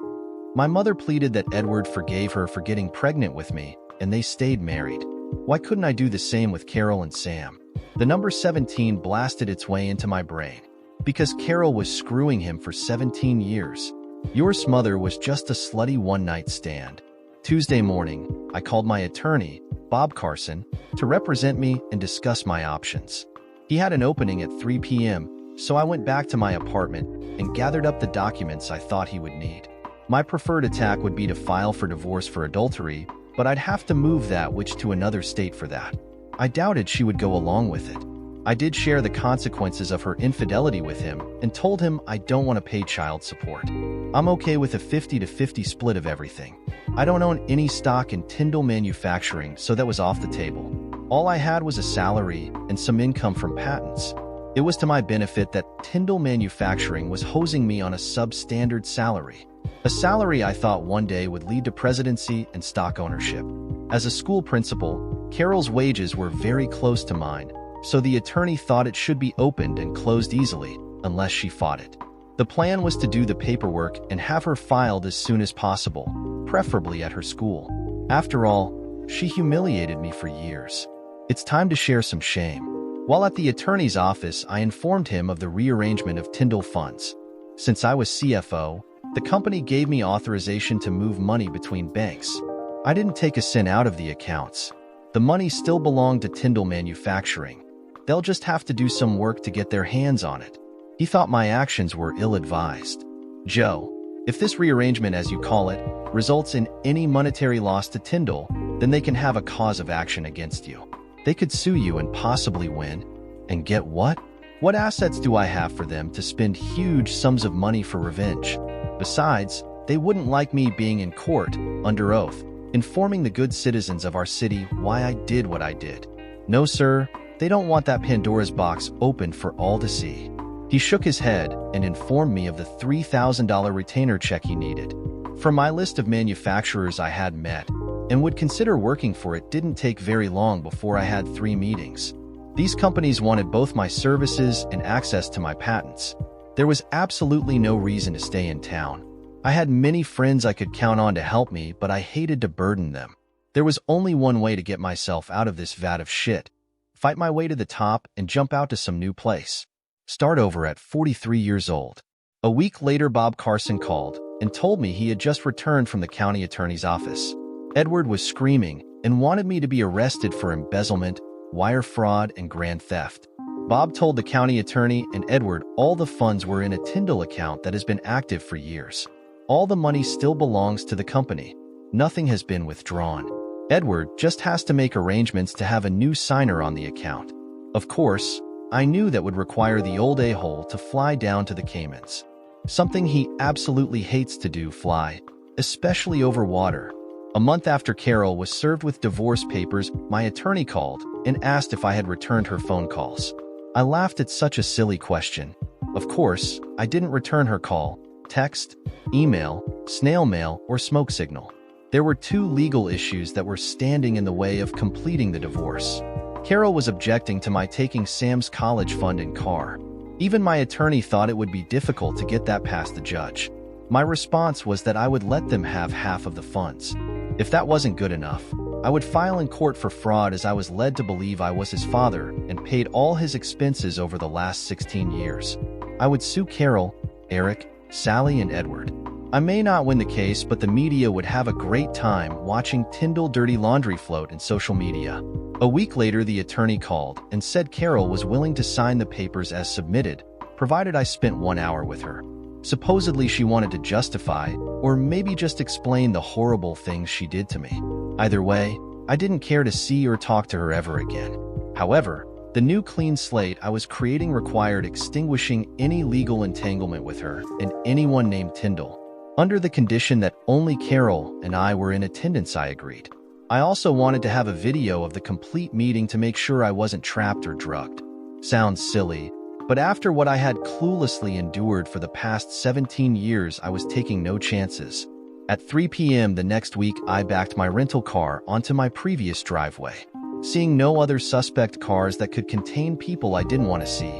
My mother pleaded that Edward forgave her for getting pregnant with me, and they stayed married. Why couldn't I do the same with Carol and Sam? The number 17 blasted its way into my brain. Because Carol was screwing him for 17 years. Your mother was just a slutty one-night stand. Tuesday morning, I called my attorney, Bob Carson, to represent me and discuss my options. He had an opening at 3 p.m., so I went back to my apartment and gathered up the documents I thought he would need. My preferred attack would be to file for divorce for adultery, but I'd have to move that witch to another state for that. I doubted she would go along with it. I did share the consequences of her infidelity with him and told him I don't want to pay child support. I'm okay with a 50-50 split of everything. I don't own any stock in Tyndall Manufacturing, so that was off the table. All I had was a salary and some income from patents. It was to my benefit that Tyndall Manufacturing was hosing me on a substandard salary. A salary I thought one day would lead to presidency and stock ownership. As a school principal, Carol's wages were very close to mine, so the attorney thought it should be opened and closed easily, unless she fought it. The plan was to do the paperwork and have her filed as soon as possible, preferably at her school. After all, she humiliated me for years. It's time to share some shame. While at the attorney's office, I informed him of the rearrangement of Tyndall funds. Since I was CFO, the company gave me authorization to move money between banks. I didn't take a cent out of the accounts. The money still belonged to Tyndall Manufacturing. They'll just have to do some work to get their hands on it. He thought my actions were ill-advised. Joe, if this rearrangement, as you call it, results in any monetary loss to Tyndall, then they can have a cause of action against you. They could sue you and possibly win. And get what? What assets do I have for them to spend huge sums of money for revenge? Besides, they wouldn't like me being in court, under oath, informing the good citizens of our city why I did what I did. No, sir, they don't want that Pandora's box opened for all to see. He shook his head and informed me of the $3,000 retainer check he needed. From my list of manufacturers I had met and would consider working for, it didn't take very long before I had 3 meetings. These companies wanted both my services and access to my patents. There was absolutely no reason to stay in town. I had many friends I could count on to help me, but I hated to burden them. There was only one way to get myself out of this vat of shit. Fight my way to the top and jump out to some new place. Start over at 43 years old. A week later, Bob Carson called and told me he had just returned from the county attorney's office. Edward was screaming and wanted me to be arrested for embezzlement, wire fraud, and grand theft. Bob told the county attorney and Edward all the funds were in a Tyndall account that has been active for years. All the money still belongs to the company. Nothing has been withdrawn. Edward just has to make arrangements to have a new signer on the account. Of course, I knew that would require the old a-hole to fly down to the Caymans. Something he absolutely hates to do, fly, especially over water. A month after Carol was served with divorce papers, my attorney called and asked if I had returned her phone calls. I laughed at such a silly question. Of course, I didn't return her call, text, email, snail mail, or smoke signal. There were 2 legal issues that were standing in the way of completing the divorce. Carol was objecting to my taking Sam's college fund and car. Even my attorney thought it would be difficult to get that past the judge. My response was that I would let them have half of the funds. If that wasn't good enough, I would file in court for fraud, as I was led to believe I was his father and paid all his expenses over the last 16 years. I would sue Carol, Eric, Sally, and Edward. I may not win the case, but the media would have a great time watching Tyndall dirty laundry float in social media. A week later, the attorney called and said Carol was willing to sign the papers as submitted, provided I spent 1 hour with her. Supposedly she wanted to justify, or maybe just explain the horrible things she did to me. Either way, I didn't care to see or talk to her ever again. However, the new clean slate I was creating required extinguishing any legal entanglement with her and anyone named Tyndall. Under the condition that only Carol and I were in attendance, I agreed. I also wanted to have a video of the complete meeting to make sure I wasn't trapped or drugged. Sounds silly, but after what I had cluelessly endured for the past 17 years, I was taking no chances. At 3 p.m. the next week, I backed my rental car onto my previous driveway. Seeing no other suspect cars that could contain people I didn't want to see,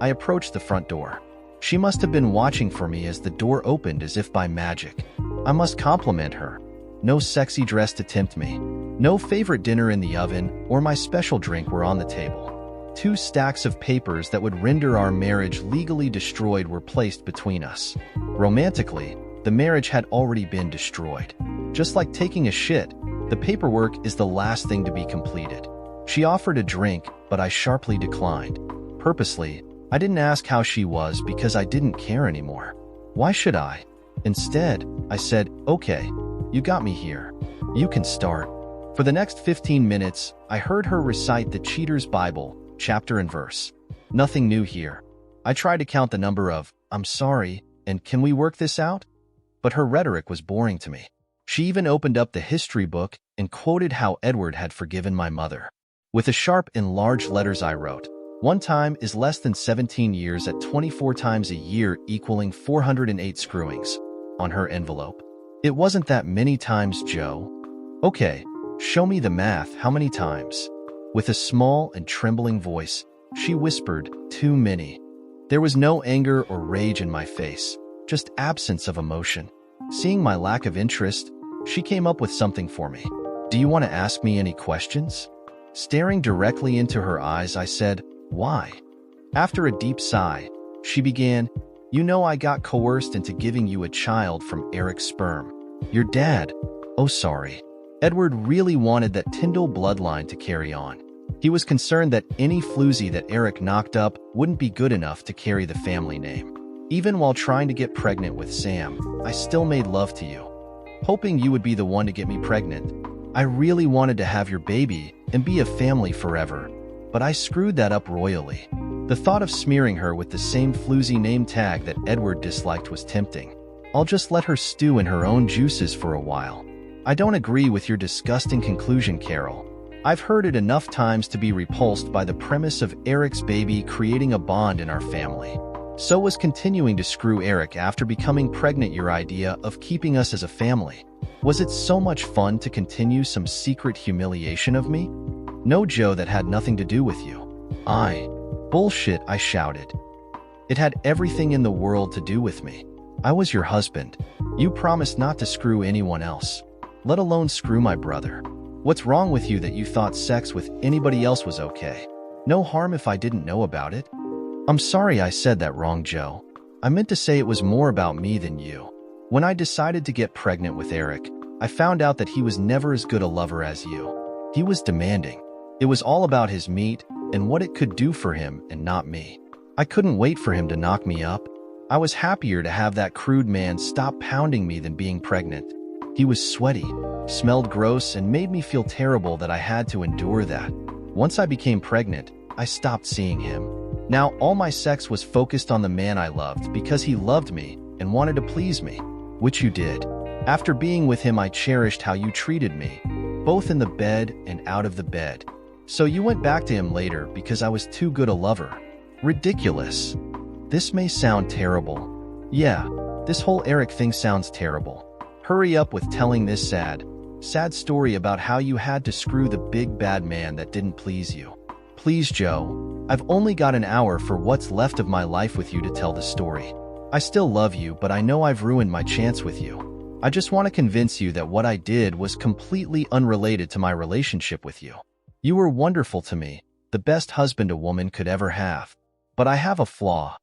I approached the front door. She must have been watching for me as the door opened as if by magic. I must compliment her. No sexy dress to tempt me. No favorite dinner in the oven or my special drink were on the table. 2 stacks of papers that would render our marriage legally destroyed were placed between us. Romantically, the marriage had already been destroyed. Just like taking a shit, the paperwork is the last thing to be completed. She offered a drink, but I sharply declined. Purposely, I didn't ask how she was because I didn't care anymore. Why should I? Instead, I said, "Okay, you got me here. You can start." For the next 15 minutes, I heard her recite the Cheater's Bible, chapter and verse. Nothing new here. I tried to count the number of, "I'm sorry," and "Can we work this out?" But her rhetoric was boring to me. She even opened up the history book and quoted how Edward had forgiven my mother. With a sharp and large letters I wrote, "1 time is less than 17 years at 24 times a year equaling 408 screwings," on her envelope. It wasn't that many times, Joe. "Okay, show me the math, how many times?" With a small and trembling voice, she whispered, "Too many." There was no anger or rage in my face, just absence of emotion. Seeing my lack of interest, she came up with something for me. "Do you want to ask me any questions?" Staring directly into her eyes, I said, "Why?" After a deep sigh, she began, "You know I got coerced into giving you a child from Eric's sperm. Your dad, oh sorry. Edward really wanted that Tyndall bloodline to carry on. He was concerned that any floozy that Eric knocked up wouldn't be good enough to carry the family name. Even while trying to get pregnant with Sam, I still made love to you, hoping you would be the one to get me pregnant. I really wanted to have your baby and be a family forever, but I screwed that up royally." The thought of smearing her with the same floozy name tag that Edward disliked was tempting. I'll just let her stew in her own juices for a while. I don't agree with your disgusting conclusion, Carol. I've heard it enough times to be repulsed by the premise of Eric's baby creating a bond in our family. So was continuing to screw Eric after becoming pregnant your idea of keeping us as a family. Was it so much fun to continue some secret humiliation of me? No, Joe, that had nothing to do with you. Bullshit, I shouted. It had everything in the world to do with me. I was your husband. You promised not to screw anyone else, let alone screw my brother. What's wrong with you that you thought sex with anybody else was okay? No harm if I didn't know about it? I'm sorry I said that wrong, Joe. I meant to say it was more about me than you. When I decided to get pregnant with Eric, I found out that he was never as good a lover as you. He was demanding. It was all about his meat and what it could do for him and not me. I couldn't wait for him to knock me up. I was happier to have that crude man stop pounding me than being pregnant. He was sweaty, smelled gross, and made me feel terrible that I had to endure that. Once I became pregnant, I stopped seeing him. Now all my sex was focused on the man I loved because he loved me and wanted to please me, which you did. After being with him, I cherished how you treated me, both in the bed and out of the bed. So you went back to him later because I was too good a lover. Ridiculous. This may sound terrible. Yeah, this whole Eric thing sounds terrible. Hurry up with telling this sad story about how you had to screw the big bad man that didn't please you. Please, Joe. I've only got an hour for what's left of my life with you to tell the story. I still love you, but I know I've ruined my chance with you. I just want to convince you that what I did was completely unrelated to my relationship with you. You were wonderful to me, the best husband a woman could ever have. But I have a flaw.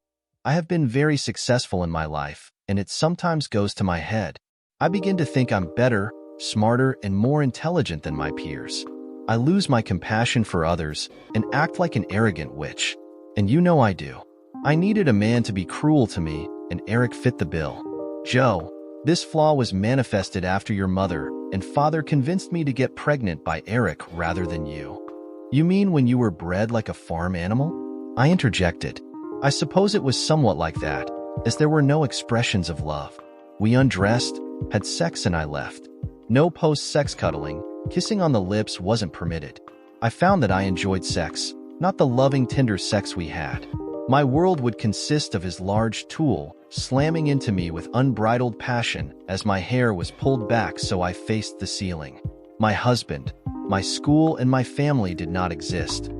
I have been very successful in my life, and it sometimes goes to my head. I begin to think I'm better, smarter, and more intelligent than my peers. I lose my compassion for others and act like an arrogant witch. And you know I do. I needed a man to be cruel to me, and Eric fit the bill. Joe, this flaw was manifested after your mother and father convinced me to get pregnant by Eric rather than you. You mean when you were bred like a farm animal? I interjected. I suppose it was somewhat like that, as there were no expressions of love. We undressed, had sex, and I left. No post-sex cuddling, kissing on the lips wasn't permitted. I found that I enjoyed sex, not the loving, tender sex we had. My world would consist of his large tool slamming into me with unbridled passion as my hair was pulled back so I faced the ceiling. My husband, My school and my family did not exist.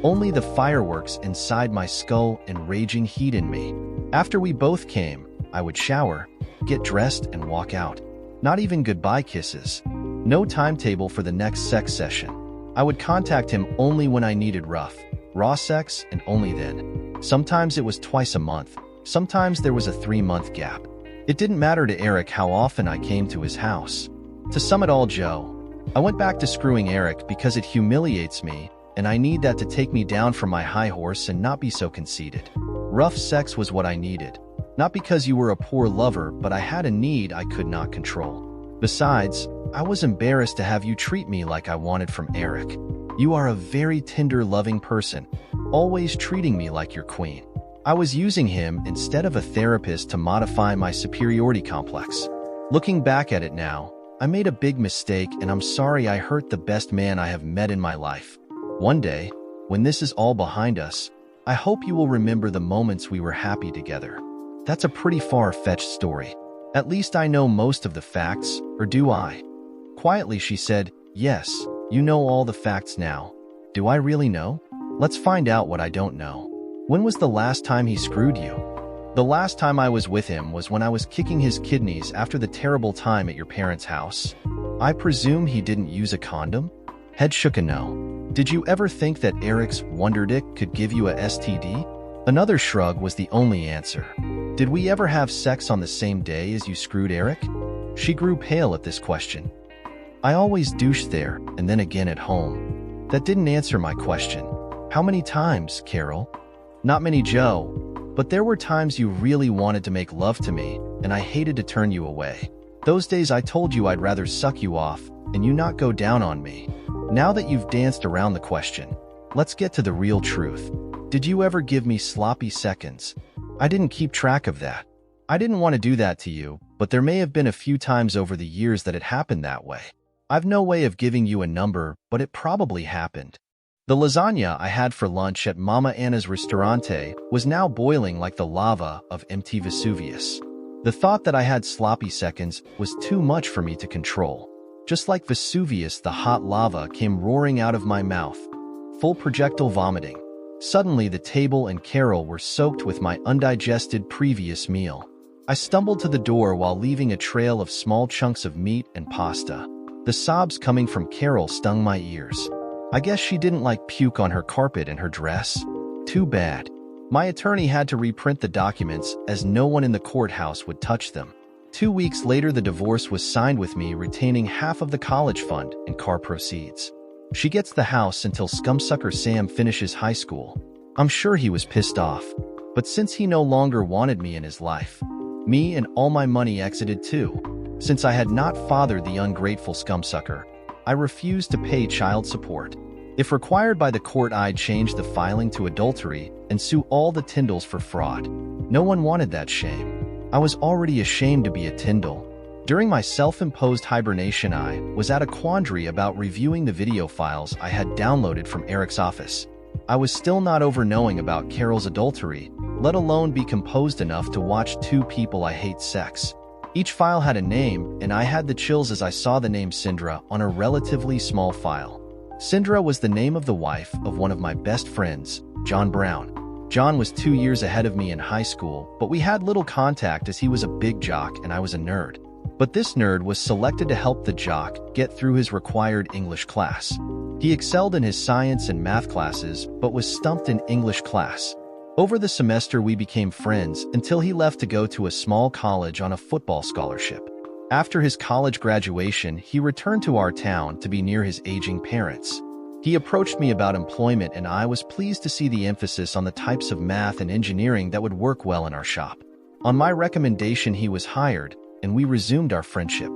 Only the fireworks inside my skull and raging heat in me. After we both came, I would shower, get dressed, and walk out. Not even goodbye kisses. No timetable for the next sex session. I would contact him only when I needed rough, raw sex, and only then. Sometimes it was twice a month. Sometimes there was a 3-month gap. It didn't matter to Eric how often I came to his house. To sum it all, Joe, I went back to screwing Eric because it humiliates me, and I need that to take me down from my high horse and not be so conceited. Rough sex was what I needed. Not because you were a poor lover, but I had a need I could not control. Besides, I was embarrassed to have you treat me like I wanted from Eric. You are a very tender, loving person, always treating me like your queen. I was using him instead of a therapist to modify my superiority complex. Looking back at it now, I made a big mistake, and I'm sorry I hurt the best man I have met in my life. One day, when this is all behind us, I hope you will remember the moments we were happy together. That's a pretty far-fetched story. At least I know most of the facts, or do I? Quietly, she said, yes, you know all the facts now. Do I really know? Let's find out what I don't know. When was the last time he screwed you? The last time I was with him was when I was kicking his kidneys after the terrible time at your parents' house. I presume he didn't use a condom? Head shook a no. Did you ever think that Eric's wonder dick could give you a STD? Another shrug was the only answer. Did we ever have sex on the same day as you screwed Eric? She grew pale at this question. I always douche there, and then again at home. That didn't answer my question. How many times, Carol? Not many, Joe. But there were times you really wanted to make love to me, and I hated to turn you away. Those days I told you I'd rather suck you off, and you not go down on me. Now that you've danced around the question, let's get to the real truth. Did you ever give me sloppy seconds? I didn't keep track of that. I didn't want to do that to you, but there may have been a few times over the years that it happened that way. I've no way of giving you a number, but it probably happened. The lasagna I had for lunch at Mama Anna's Ristorante was now boiling like the lava of empty Vesuvius. The thought that I had sloppy seconds was too much for me to control. Just like Vesuvius, the hot lava came roaring out of my mouth, full projectile vomiting. Suddenly, the table and Carol were soaked with my undigested previous meal. I stumbled to the door while leaving a trail of small chunks of meat and pasta. The sobs coming from Carol stung my ears. I guess she didn't like puke on her carpet and her dress. Too bad. My attorney had to reprint the documents as no one in the courthouse would touch them. 2 weeks later, the divorce was signed with me retaining half of the college fund and car proceeds. She gets the house until scumsucker Sam finishes high school. I'm sure he was pissed off. But since he no longer wanted me in his life, me and all my money exited too. Since I had not fathered the ungrateful scumsucker, I refused to pay child support. If required by the court, I'd change the filing to adultery and sue all the Tyndalls for fraud. No one wanted that shame. I was already ashamed to be a Tyndall. During my self-imposed hibernation, I was at a quandary about reviewing the video files I had downloaded from Eric's office. I was still not over knowing about Carol's adultery, let alone be composed enough to watch two people I hate sex. Each file had a name, and I had the chills as I saw the name Sindra on a relatively small file. Sindra was the name of the wife of one of my best friends, John Brown. John was 2 years ahead of me in high school, but we had little contact as he was a big jock and I was a nerd. But this nerd was selected to help the jock get through his required English class. He excelled in his science and math classes, but was stumped in English class. Over the semester, we became friends until he left to go to a small college on a football scholarship. After his college graduation, he returned to our town to be near his aging parents. He approached me about employment, and I was pleased to see the emphasis on the types of math and engineering that would work well in our shop. On my recommendation, he was hired, and we resumed our friendship.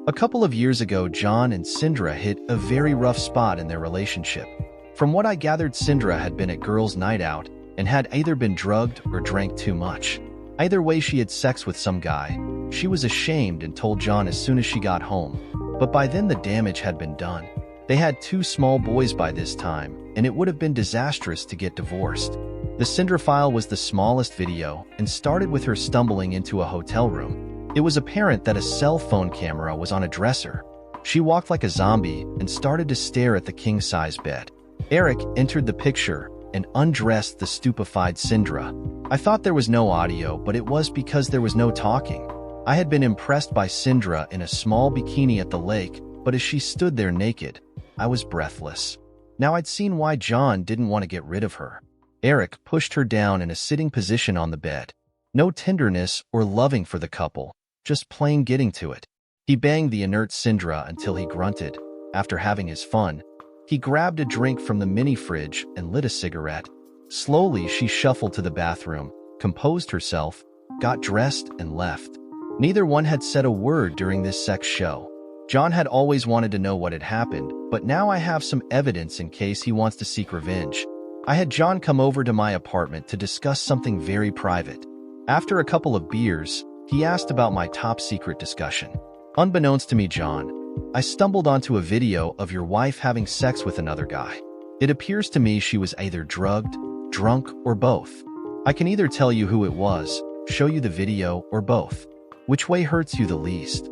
A couple of years ago, John and Sindra hit a very rough spot in their relationship. From what I gathered, Sindra had been at girls' night out and had either been drugged or drank too much. Either way, she had sex with some guy. She was ashamed and told John as soon as she got home. But by then the damage had been done. They had 2 small boys by this time, and it would have been disastrous to get divorced. The Sindra file was the smallest video and started with her stumbling into a hotel room. It was apparent that a cell phone camera was on a dresser. She walked like a zombie and started to stare at the king-size bed. Eric entered the picture and undressed the stupefied Sindra. I thought there was no audio, but it was because there was no talking. I had been impressed by Sindra in a small bikini at the lake, but as she stood there naked, I was breathless. Now I'd seen why John didn't want to get rid of her. Eric pushed her down in a sitting position on the bed. No tenderness or loving for the couple, just plain getting to it. He banged the inert Sindra until he grunted. After having his fun, he grabbed a drink from the mini-fridge and lit a cigarette. Slowly, she shuffled to the bathroom, composed herself, got dressed, and left. Neither one had said a word during this sex show. John had always wanted to know what had happened, but now I have some evidence in case he wants to seek revenge. I had John come over to my apartment to discuss something very private. After a couple of beers, he asked about my top-secret discussion. Unbeknownst to me, John, I stumbled onto a video of your wife having sex with another guy. It appears to me she was either drugged, drunk, or both. I can either tell you who it was, show you the video, or both. Which way hurts you the least?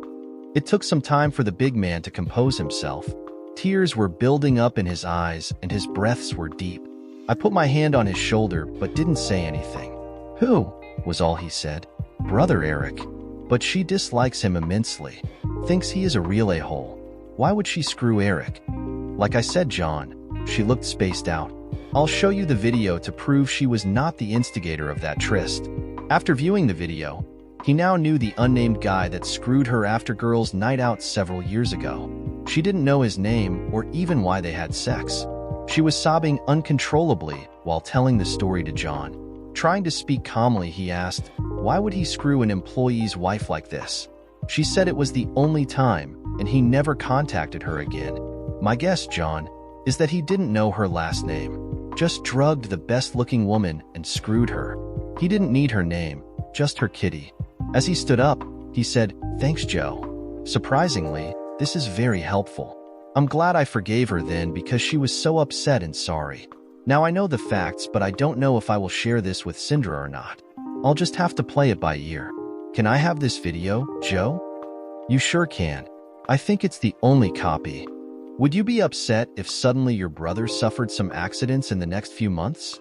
It took some time for the big man to compose himself. Tears were building up in his eyes, and his breaths were deep. I put my hand on his shoulder, but didn't say anything. Who? Was all he said. Brother Eric. But she dislikes him immensely. Thinks he is a real a-hole. Why would she screw Eric? Like I said, John, she looked spaced out. I'll show you the video to prove she was not the instigator of that tryst. After viewing the video, he now knew the unnamed guy that screwed her after girls' night out several years ago. She didn't know his name or even why they had sex. She was sobbing uncontrollably while telling the story to John. Trying to speak calmly, he asked, why would he screw an employee's wife like this? She said it was the only time, and he never contacted her again. My guess, John, is that he didn't know her last name. Just drugged the best-looking woman and screwed her. He didn't need her name, just her kitty. As he stood up, he said, thanks, Joe. Surprisingly, this is very helpful. I'm glad I forgave her then because she was so upset and sorry. Now I know the facts, but I don't know if I will share this with Sindra or not. I'll just have to play it by ear. Can I have this video, Joe? You sure can. I think it's the only copy. Would you be upset if suddenly your brother suffered some accidents in the next few months?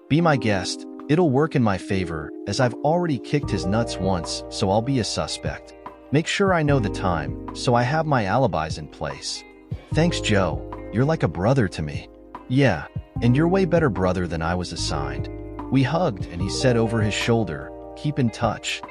Be my guest. It'll work in my favor, as I've already kicked his nuts once, so I'll be a suspect. Make sure I know the time, so I have my alibis in place. Thanks, Joe. You're like a brother to me. Yeah, and you're way better brother than I was assigned. We hugged, and he said over his shoulder, keep in touch.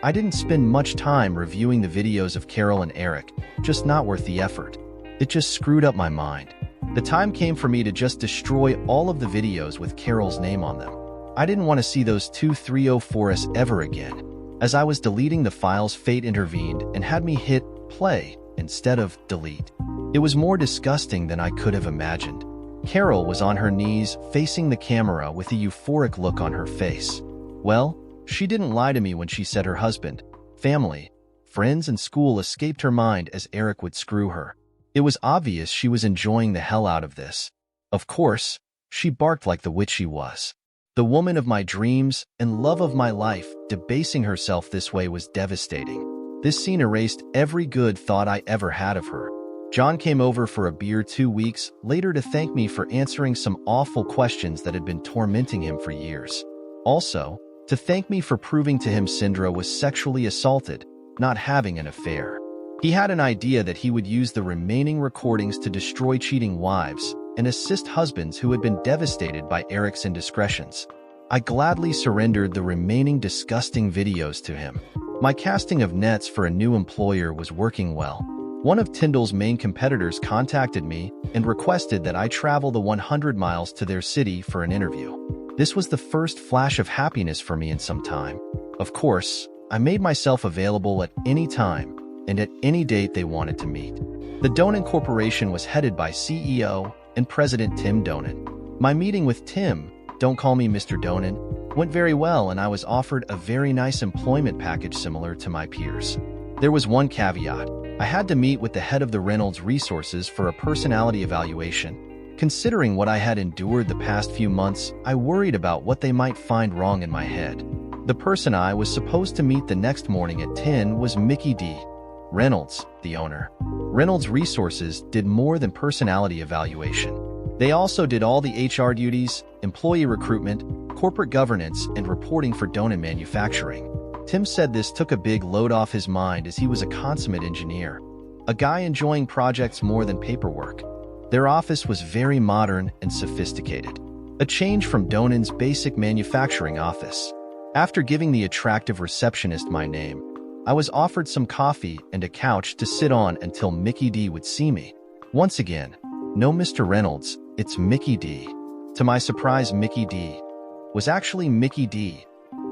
I didn't spend much time reviewing the videos of Carol and Eric, just not worth the effort. It just screwed up my mind. The time came for me to just destroy all of the videos with Carol's name on them. I didn't want to see those 2304s ever again. As I was deleting the files, fate intervened and had me hit play instead of delete. It was more disgusting than I could have imagined. Carol was on her knees, facing the camera with a euphoric look on her face. Well, she didn't lie to me when she said her husband, family, friends, and school escaped her mind as Eric would screw her. It was obvious she was enjoying the hell out of this. Of course, she barked like the witch she was. The woman of my dreams and love of my life, debasing herself this way was devastating. This scene erased every good thought I ever had of her. John came over for a beer 2 weeks later to thank me for answering some awful questions that had been tormenting him for years. Also, to thank me for proving to him Sindra was sexually assaulted, not having an affair. He had an idea that he would use the remaining recordings to destroy cheating wives and assist husbands who had been devastated by Eric's indiscretions. I gladly surrendered the remaining disgusting videos to him. My casting of nets for a new employer was working well. One of Tyndall's main competitors contacted me and requested that I travel the 100 miles to their city for an interview. This was the first flash of happiness for me in some time. Of course, I made myself available at any time and at any date they wanted to meet. The Donan Corporation was headed by CEO and President Tim Donan. My meeting with Tim, don't call me Mr. Donan, went very well, and I was offered a very nice employment package similar to my peers. There was one caveat. I had to meet with the head of the Reynolds Resources for a personality evaluation. Considering what I had endured the past few months, I worried about what they might find wrong in my head. The person I was supposed to meet the next morning at 10 was Mickey D. Reynolds, the owner. Reynolds Resources did more than personality evaluation. They also did all the HR duties, employee recruitment, corporate governance, and reporting for Donen Manufacturing. Tim said this took a big load off his mind as he was a consummate engineer, a guy enjoying projects more than paperwork. Their office was very modern and sophisticated, a change from Donen's basic manufacturing office. After giving the attractive receptionist my name, I was offered some coffee and a couch to sit on until Mickey D would see me. Once again, no Mr. Reynolds, it's Mickey D. To my surprise, Mickey D was actually Mickey D,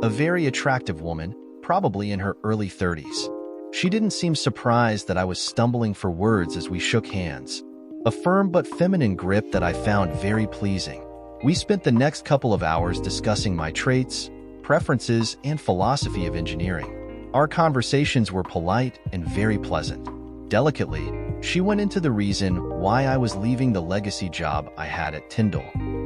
a very attractive woman, probably in her early 30s. She didn't seem surprised that I was stumbling for words as we shook hands, a firm but feminine grip that I found very pleasing. We spent the next couple of hours discussing my traits, preferences, and philosophy of engineering. Our conversations were polite and very pleasant. Delicately, she went into the reason why I was leaving the legacy job I had at Tyndall.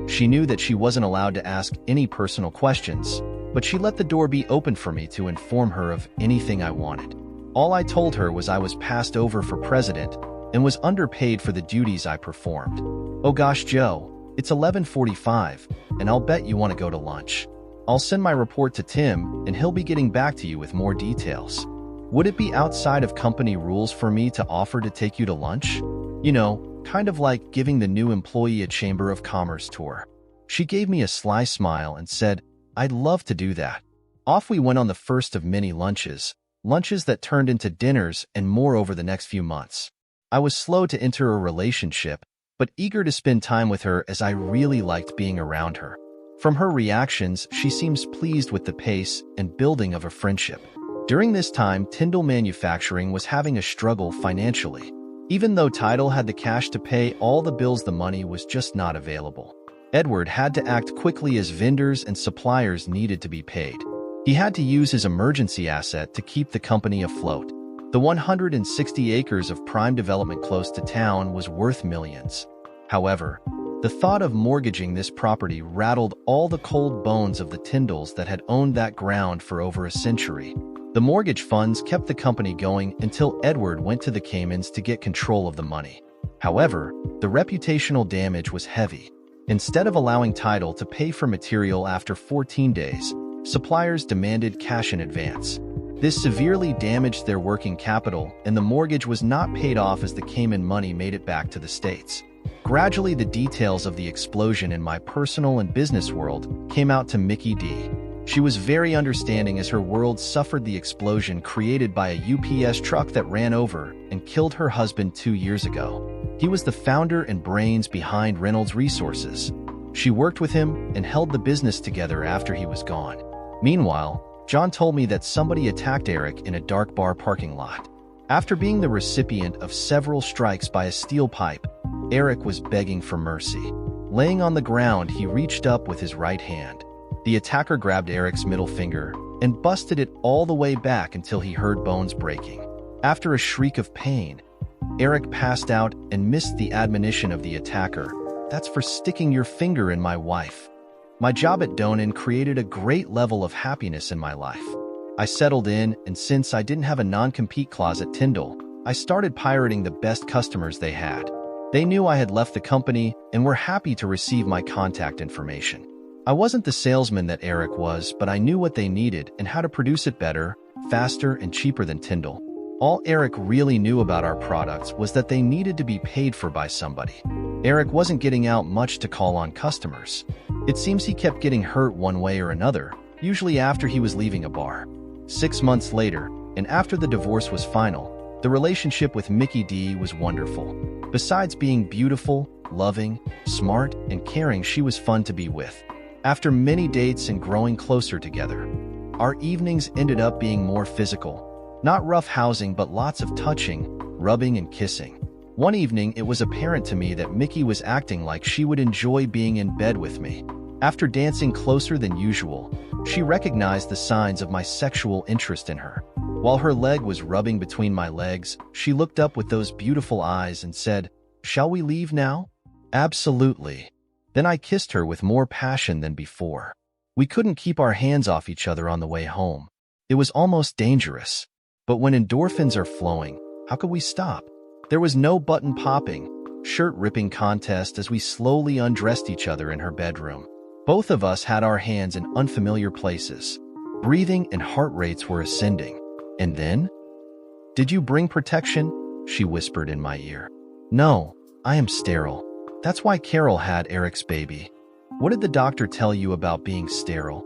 She knew that she wasn't allowed to ask any personal questions, but she let the door be open for me to inform her of anything I wanted. All I told her was I was passed over for president and was underpaid for the duties I performed. Oh gosh, Joe, it's 11:45, and I'll bet you want to go to lunch. I'll send my report to Tim, and he'll be getting back to you with more details. Would it be outside of company rules for me to offer to take you to lunch? You know, kind of like giving the new employee a Chamber of Commerce tour. She gave me a sly smile and said, I'd love to do that. Off we went on the first of many lunches that turned into dinners and more over the next few months. I was slow to enter a relationship, but eager to spend time with her as I really liked being around her. From her reactions, she seems pleased with the pace and building of a friendship. During this time, Tyndall Manufacturing was having a struggle financially. Even though Tidal had the cash to pay all the bills, the money was just not available. Edward had to act quickly as vendors and suppliers needed to be paid. He had to use his emergency asset to keep the company afloat. The 160 acres of prime development close to town was worth millions. However, the thought of mortgaging this property rattled all the cold bones of the Tyndalls that had owned that ground for over a century. The mortgage funds kept the company going until Edward went to the Caymans to get control of the money. However, the reputational damage was heavy. Instead of allowing Tidal to pay for material after 14 days, suppliers demanded cash in advance. This severely damaged their working capital, and the mortgage was not paid off as the Cayman money made it back to the States. Gradually, the details of the explosion in my personal and business world came out to Mickey D. She was very understanding as her world suffered the explosion created by a UPS truck that ran over and killed her husband 2 years ago. He was the founder and brains behind Reynolds Resources. She worked with him and held the business together after he was gone. Meanwhile, John told me that somebody attacked Eric in a dark bar parking lot. After being the recipient of several strikes by a steel pipe, Eric was begging for mercy. Laying on the ground, he reached up with his right hand. The attacker grabbed Eric's middle finger and busted it all the way back until he heard bones breaking. After a shriek of pain, Eric passed out and missed the admonition of the attacker. That's for sticking your finger in my wife. My job at Donen created a great level of happiness in my life. I settled in, and since I didn't have a non-compete clause at Tyndall, I started pirating the best customers they had. They knew I had left the company and were happy to receive my contact information. I wasn't the salesman that Eric was, but I knew what they needed and how to produce it better, faster, and cheaper than Tyndall. All Eric really knew about our products was that they needed to be paid for by somebody. Eric wasn't getting out much to call on customers. It seems he kept getting hurt one way or another, usually after he was leaving a bar. 6 months later, and after the divorce was final, the relationship with Mickey D was wonderful. Besides being beautiful, loving, smart, and caring, she was fun to be with. After many dates and growing closer together, our evenings ended up being more physical. Not rough housing, but lots of touching, rubbing, and kissing. One evening, it was apparent to me that Mickey was acting like she would enjoy being in bed with me. After dancing closer than usual, she recognized the signs of my sexual interest in her. While her leg was rubbing between my legs, she looked up with those beautiful eyes and said, "Shall we leave now?" "Absolutely." Then I kissed her with more passion than before. We couldn't keep our hands off each other on the way home. It was almost dangerous. But when endorphins are flowing, how could we stop? There was no button popping, shirt ripping contest as we slowly undressed each other in her bedroom. Both of us had our hands in unfamiliar places. Breathing and heart rates were ascending. And then? "Did you bring protection?" she whispered in my ear. "No, I am sterile. That's why Carol had Eric's baby." "What did the doctor tell you about being sterile?"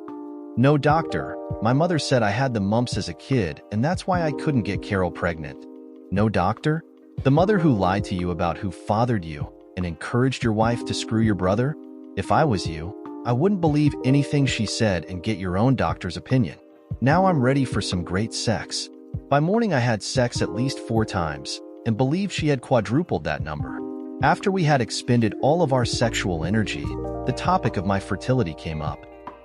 "No doctor. My mother said I had the mumps as a kid, and that's why I couldn't get Carol pregnant." "No doctor? The mother who lied to you about who fathered you and encouraged your wife to screw your brother? If I was you, I wouldn't believe anything she said and get your own doctor's opinion. Now I'm ready for some great sex." By morning I had sex at least 4 times, and believed she had quadrupled that number. After we had expended all of our sexual energy, the topic of my fertility came up.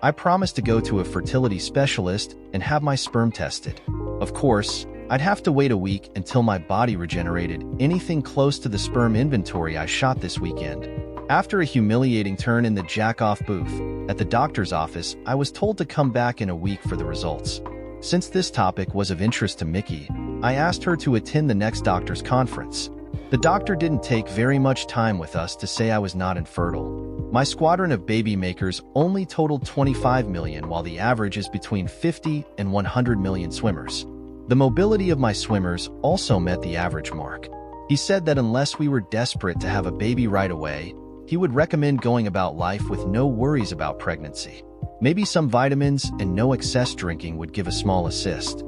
I promised to go to a fertility specialist and have my sperm tested. Of course, I'd have to wait a week until my body regenerated anything close to the sperm inventory I shot this weekend. After a humiliating turn in the jack-off booth at the doctor's office, I was told to come back in a week for the results. Since this topic was of interest to Mickey, I asked her to attend the next doctor's conference. The doctor didn't take very much time with us to say I was not infertile. My squadron of baby makers only totaled 25 million, while the average is between 50 and 100 million swimmers. The mobility of my swimmers also met the average mark. He said that unless we were desperate to have a baby right away, he would recommend going about life with no worries about pregnancy. Maybe some vitamins and no excess drinking would give a small assist.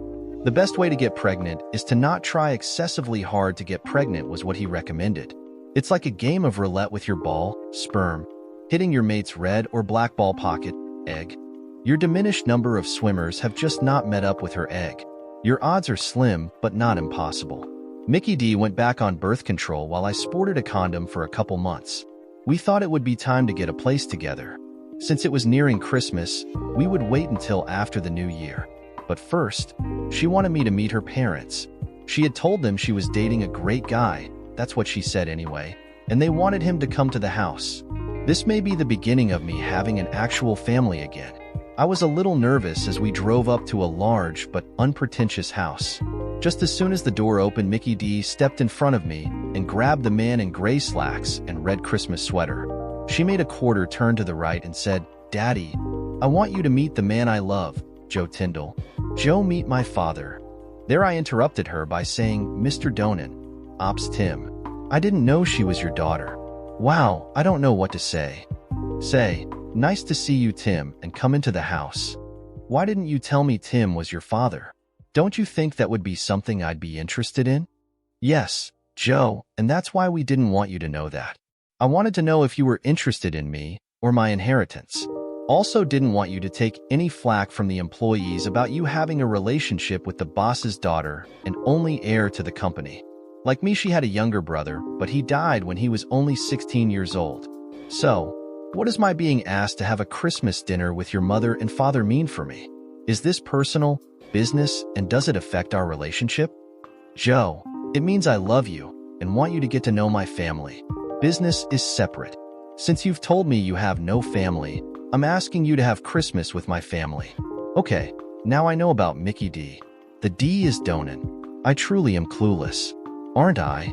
The best way to get pregnant is to not try excessively hard to get pregnant, was what he recommended. It's like a game of roulette with your ball, sperm, hitting your mate's red or black ball pocket, egg. Your diminished number of swimmers have just not met up with her egg. Your odds are slim, but not impossible. Mickey D went back on birth control while I sported a condom for a couple months. We thought it would be time to get a place together. Since it was nearing Christmas, we would wait until after the new year. But first, she wanted me to meet her parents. She had told them she was dating a great guy, that's what she said anyway, and they wanted him to come to the house. This may be the beginning of me having an actual family again. I was a little nervous as we drove up to a large but unpretentious house. Just as soon as the door opened, Mickey D stepped in front of me and grabbed the man in gray slacks and red Christmas sweater. She made a quarter turn to the right and said, "Daddy, I want you to meet the man I love, Joe Tyndall. Joe, meet my father." There I interrupted her by saying, "Mr. Donan, Ops Tim. I didn't know she was your daughter." "Wow, I don't know what to say." "Say, nice to see you, Tim, and come into the house." "Why didn't you tell me Tim was your father? Don't you think that would be something I'd be interested in?" "Yes, Joe, and that's why we didn't want you to know that. I wanted to know if you were interested in me or my inheritance. Also didn't want you to take any flack from the employees about you having a relationship with the boss's daughter and only heir to the company. Like me, she had a younger brother, but he died when he was only 16 years old. So, what does my being asked to have a Christmas dinner with your mother and father mean for me? Is this personal, business, and does it affect our relationship?" "Joe, it means I love you and want you to get to know my family. Business is separate. Since you've told me you have no family, I'm asking you to have Christmas with my family." "Okay, now I know about Mickey D. The D is Donan. I truly am clueless. Aren't I?"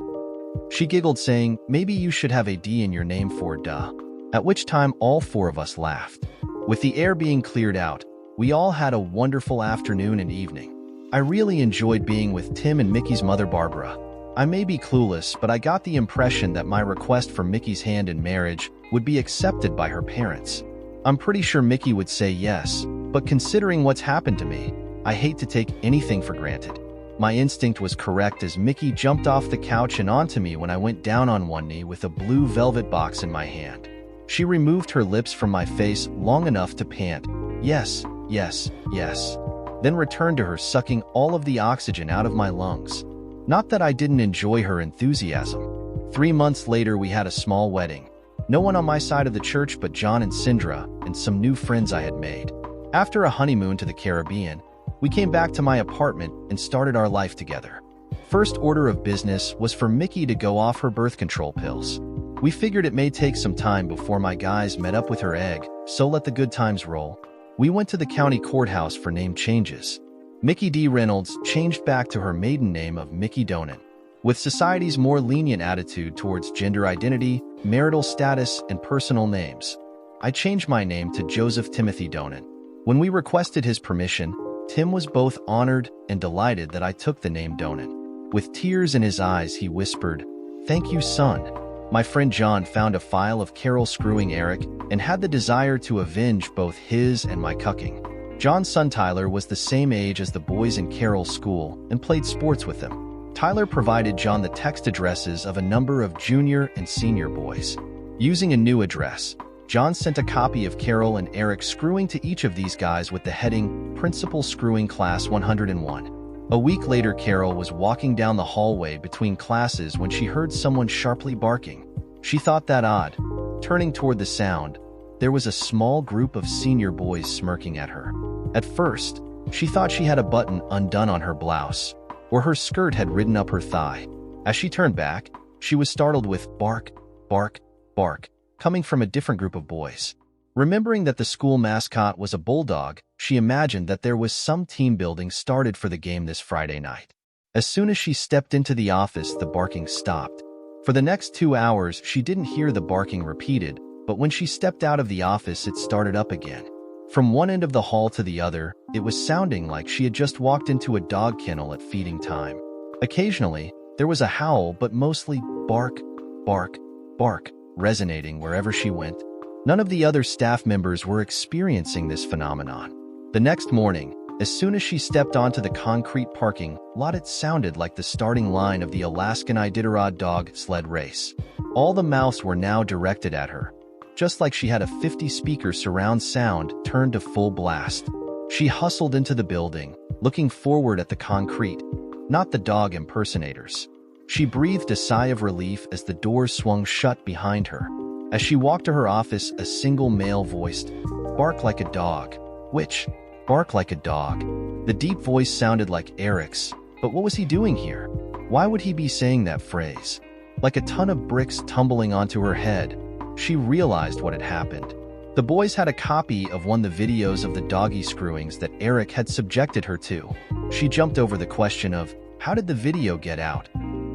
She giggled, saying, "Maybe you should have a D in your name for duh." At which time all 4 of us laughed. With the air being cleared out, we all had a wonderful afternoon and evening. I really enjoyed being with Tim and Mickey's mother, Barbara. I may be clueless, but I got the impression that my request for Mickey's hand in marriage would be accepted by her parents. I'm pretty sure Mickey would say yes, but considering what's happened to me, I hate to take anything for granted. My instinct was correct as Mickey jumped off the couch and onto me when I went down on one knee with a blue velvet box in my hand. She removed her lips from my face long enough to pant, "Yes, yes, yes," then returned to her, sucking all of the oxygen out of my lungs. Not that I didn't enjoy her enthusiasm. 3 months later, we had a small wedding. No one on my side of the church but John and Sindra and some new friends I had made. After a honeymoon to the Caribbean, we came back to my apartment and started our life together. First order of business was for Mickey to go off her birth control pills. We figured it may take some time before my guys met up with her egg, so let the good times roll. We went to the county courthouse for name changes. Mickey D. Reynolds changed back to her maiden name of Mickey Donen. With society's more lenient attitude towards gender identity, marital status, and personal names, I changed my name to Joseph Timothy Donen. When we requested his permission, Tim was both honored and delighted that I took the name Donen. With tears in his eyes, he whispered, "Thank you, son." My friend John found a file of Carol screwing Eric and had the desire to avenge both his and my cucking. John's son Tyler was the same age as the boys in Carol's school and played sports with them. Tyler provided John the text addresses of a number of junior and senior boys. Using a new address, John sent a copy of Carol and Eric screwing to each of these guys with the heading, "Principal Screwing Class 101. A week later, Carol was walking down the hallway between classes when she heard someone sharply barking. She thought that odd. Turning toward the sound, there was a small group of senior boys smirking at her. At first, she thought she had a button undone on her blouse, or her skirt had ridden up her thigh. As she turned back, she was startled with bark, bark, bark, coming from a different group of boys. Remembering that the school mascot was a bulldog, she imagined that there was some team building started for the game this Friday night. As soon as she stepped into the office, the barking stopped. For the next 2 hours, she didn't hear the barking repeated, but when she stepped out of the office, it started up again. From one end of the hall to the other, it was sounding like she had just walked into a dog kennel at feeding time. Occasionally, there was a howl, but mostly bark, bark, bark, resonating wherever she went. None of the other staff members were experiencing this phenomenon. The next morning, as soon as she stepped onto the concrete parking lot, it sounded like the starting line of the Alaskan Iditarod dog sled race. All the mouths were now directed at her, just like she had a 50-speaker surround sound turned to full blast. She hustled into the building, looking forward at the concrete, not the dog impersonators. She breathed a sigh of relief as the doors swung shut behind her. As she walked to her office, a single male voiced, "Bark like a dog." Which? Bark like a dog. The deep voice sounded like Eric's, but what was he doing here? Why would he be saying that phrase? Like a ton of bricks tumbling onto her head, she realized what had happened. The boys had a copy of one of the videos of the doggy screwings that Eric had subjected her to. She jumped over the question of, how did the video get out?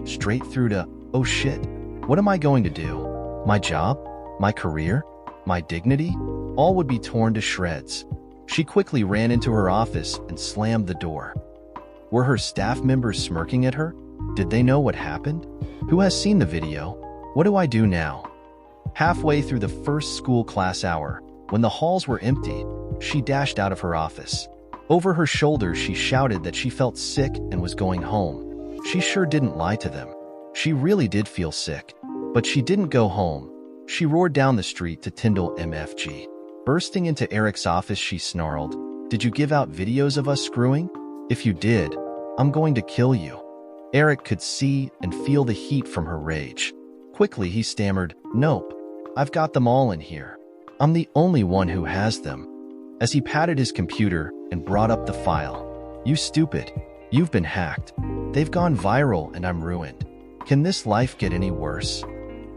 Straight through to, oh shit, what am I going to do? My job? My career? My dignity? All would be torn to shreds. She quickly ran into her office and slammed the door. Were her staff members smirking at her? Did they know what happened? Who has seen the video? What do I do now? Halfway through the first school class hour, when the halls were empty, she dashed out of her office. Over her shoulder, she shouted that she felt sick and was going home. She sure didn't lie to them. She really did feel sick. But she didn't go home. She roared down the street to Tyndall MFG. Bursting into Eric's office, she snarled, "Did you give out videos of us screwing? If you did, I'm going to kill you." Eric could see and feel the heat from her rage. Quickly, he stammered, "Nope, I've got them all in here. I'm the only one who has them." As he patted his computer and brought up the file, "You stupid, you've been hacked. They've gone viral and I'm ruined. Can this life get any worse?"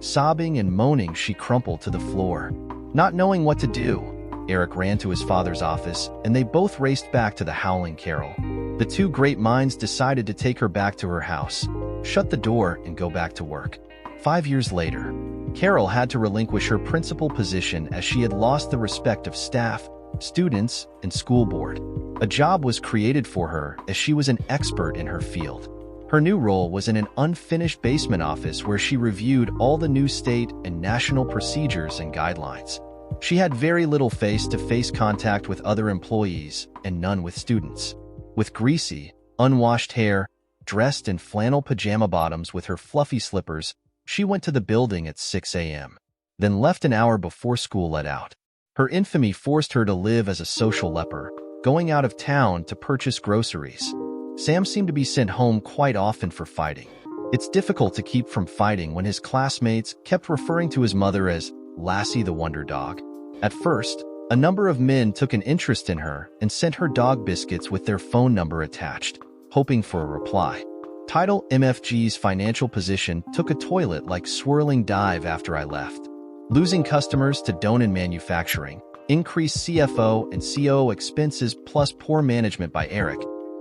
Sobbing and moaning, she crumpled to the floor. Not knowing what to do, Eric ran to his father's office, and they both raced back to the howling Carol. The two great minds decided to take her back to her house, shut the door, and go back to work. 5 years later, Carol had to relinquish her principal position as she had lost the respect of staff, students, and school board. A job was created for her as she was an expert in her field. Her new role was in an unfinished basement office where she reviewed all the new state and national procedures and guidelines. She had very little face-to-face contact with other employees and none with students. With greasy, unwashed hair, dressed in flannel pajama bottoms with her fluffy slippers, she went to the building at 6 a.m., then left an hour before school let out. Her infamy forced her to live as a social leper, going out of town to purchase groceries. Sam seemed to be sent home quite often for fighting. It's difficult to keep from fighting when his classmates kept referring to his mother as Lassie the Wonder Dog. At first, a number of men took an interest in her and sent her dog biscuits with their phone number attached, hoping for a reply. Title MFG's financial position took a toilet-like swirling dive after I left. Losing customers to Donen Manufacturing, increased CFO and COO expenses plus poor management by Eric,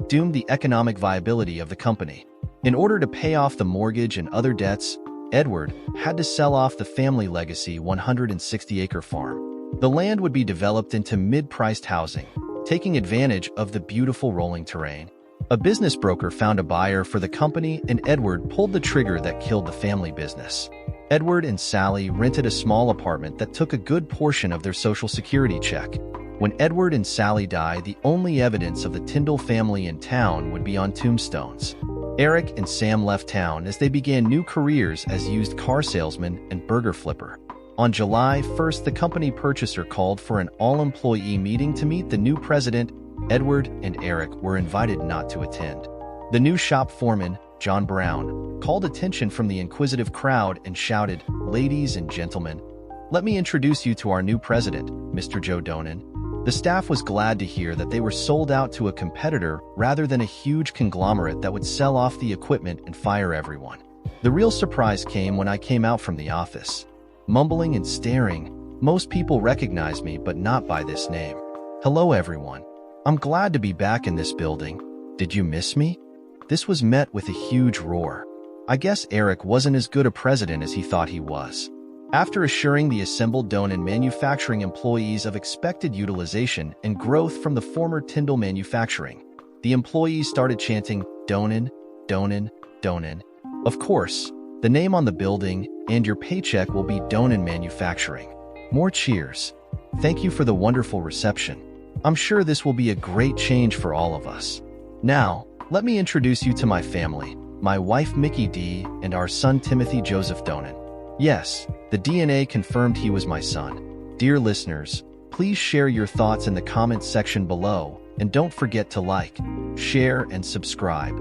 doomed the economic viability of the company. In order to pay off the mortgage and other debts, Edward had to sell off the family legacy 160-acre farm. The land would be developed into mid-priced housing, taking advantage of the beautiful rolling terrain. A business broker found a buyer for the company, and Edward pulled the trigger that killed the family business. Edward and Sally rented a small apartment that took a good portion of their Social Security check. When Edward and Sally died, the only evidence of the Tyndall family in town would be on tombstones. Eric and Sam left town as they began new careers as used car salesman and burger flipper. On July 1st, the company purchaser called for an all-employee meeting to meet the new president. Edward and Eric were invited not to attend. The new shop foreman, John Brown, called attention from the inquisitive crowd and shouted, "Ladies and gentlemen, let me introduce you to our new president, Mr. Joe Donen." The staff was glad to hear that they were sold out to a competitor rather than a huge conglomerate that would sell off the equipment and fire everyone. The real surprise came when I came out from the office. Mumbling and staring, most people recognized me, but not by this name. "Hello, everyone. I'm glad to be back in this building. Did you miss me?" This was met with a huge roar. I guess Eric wasn't as good a president as he thought he was. After assuring the assembled Donen manufacturing employees of expected utilization and growth from the former Tyndall manufacturing, the employees started chanting, "Donen, Donen, Donen." Of course, the name on the building and your paycheck will be Donen Manufacturing. More cheers. Thank you for the wonderful reception. I'm sure this will be a great change for all of us. Now, let me introduce you to my family, my wife Mickey D. and our son Timothy Joseph Donen. Yes, the DNA confirmed he was my son. Dear listeners, please share your thoughts in the comments section below, and don't forget to like, share, and subscribe.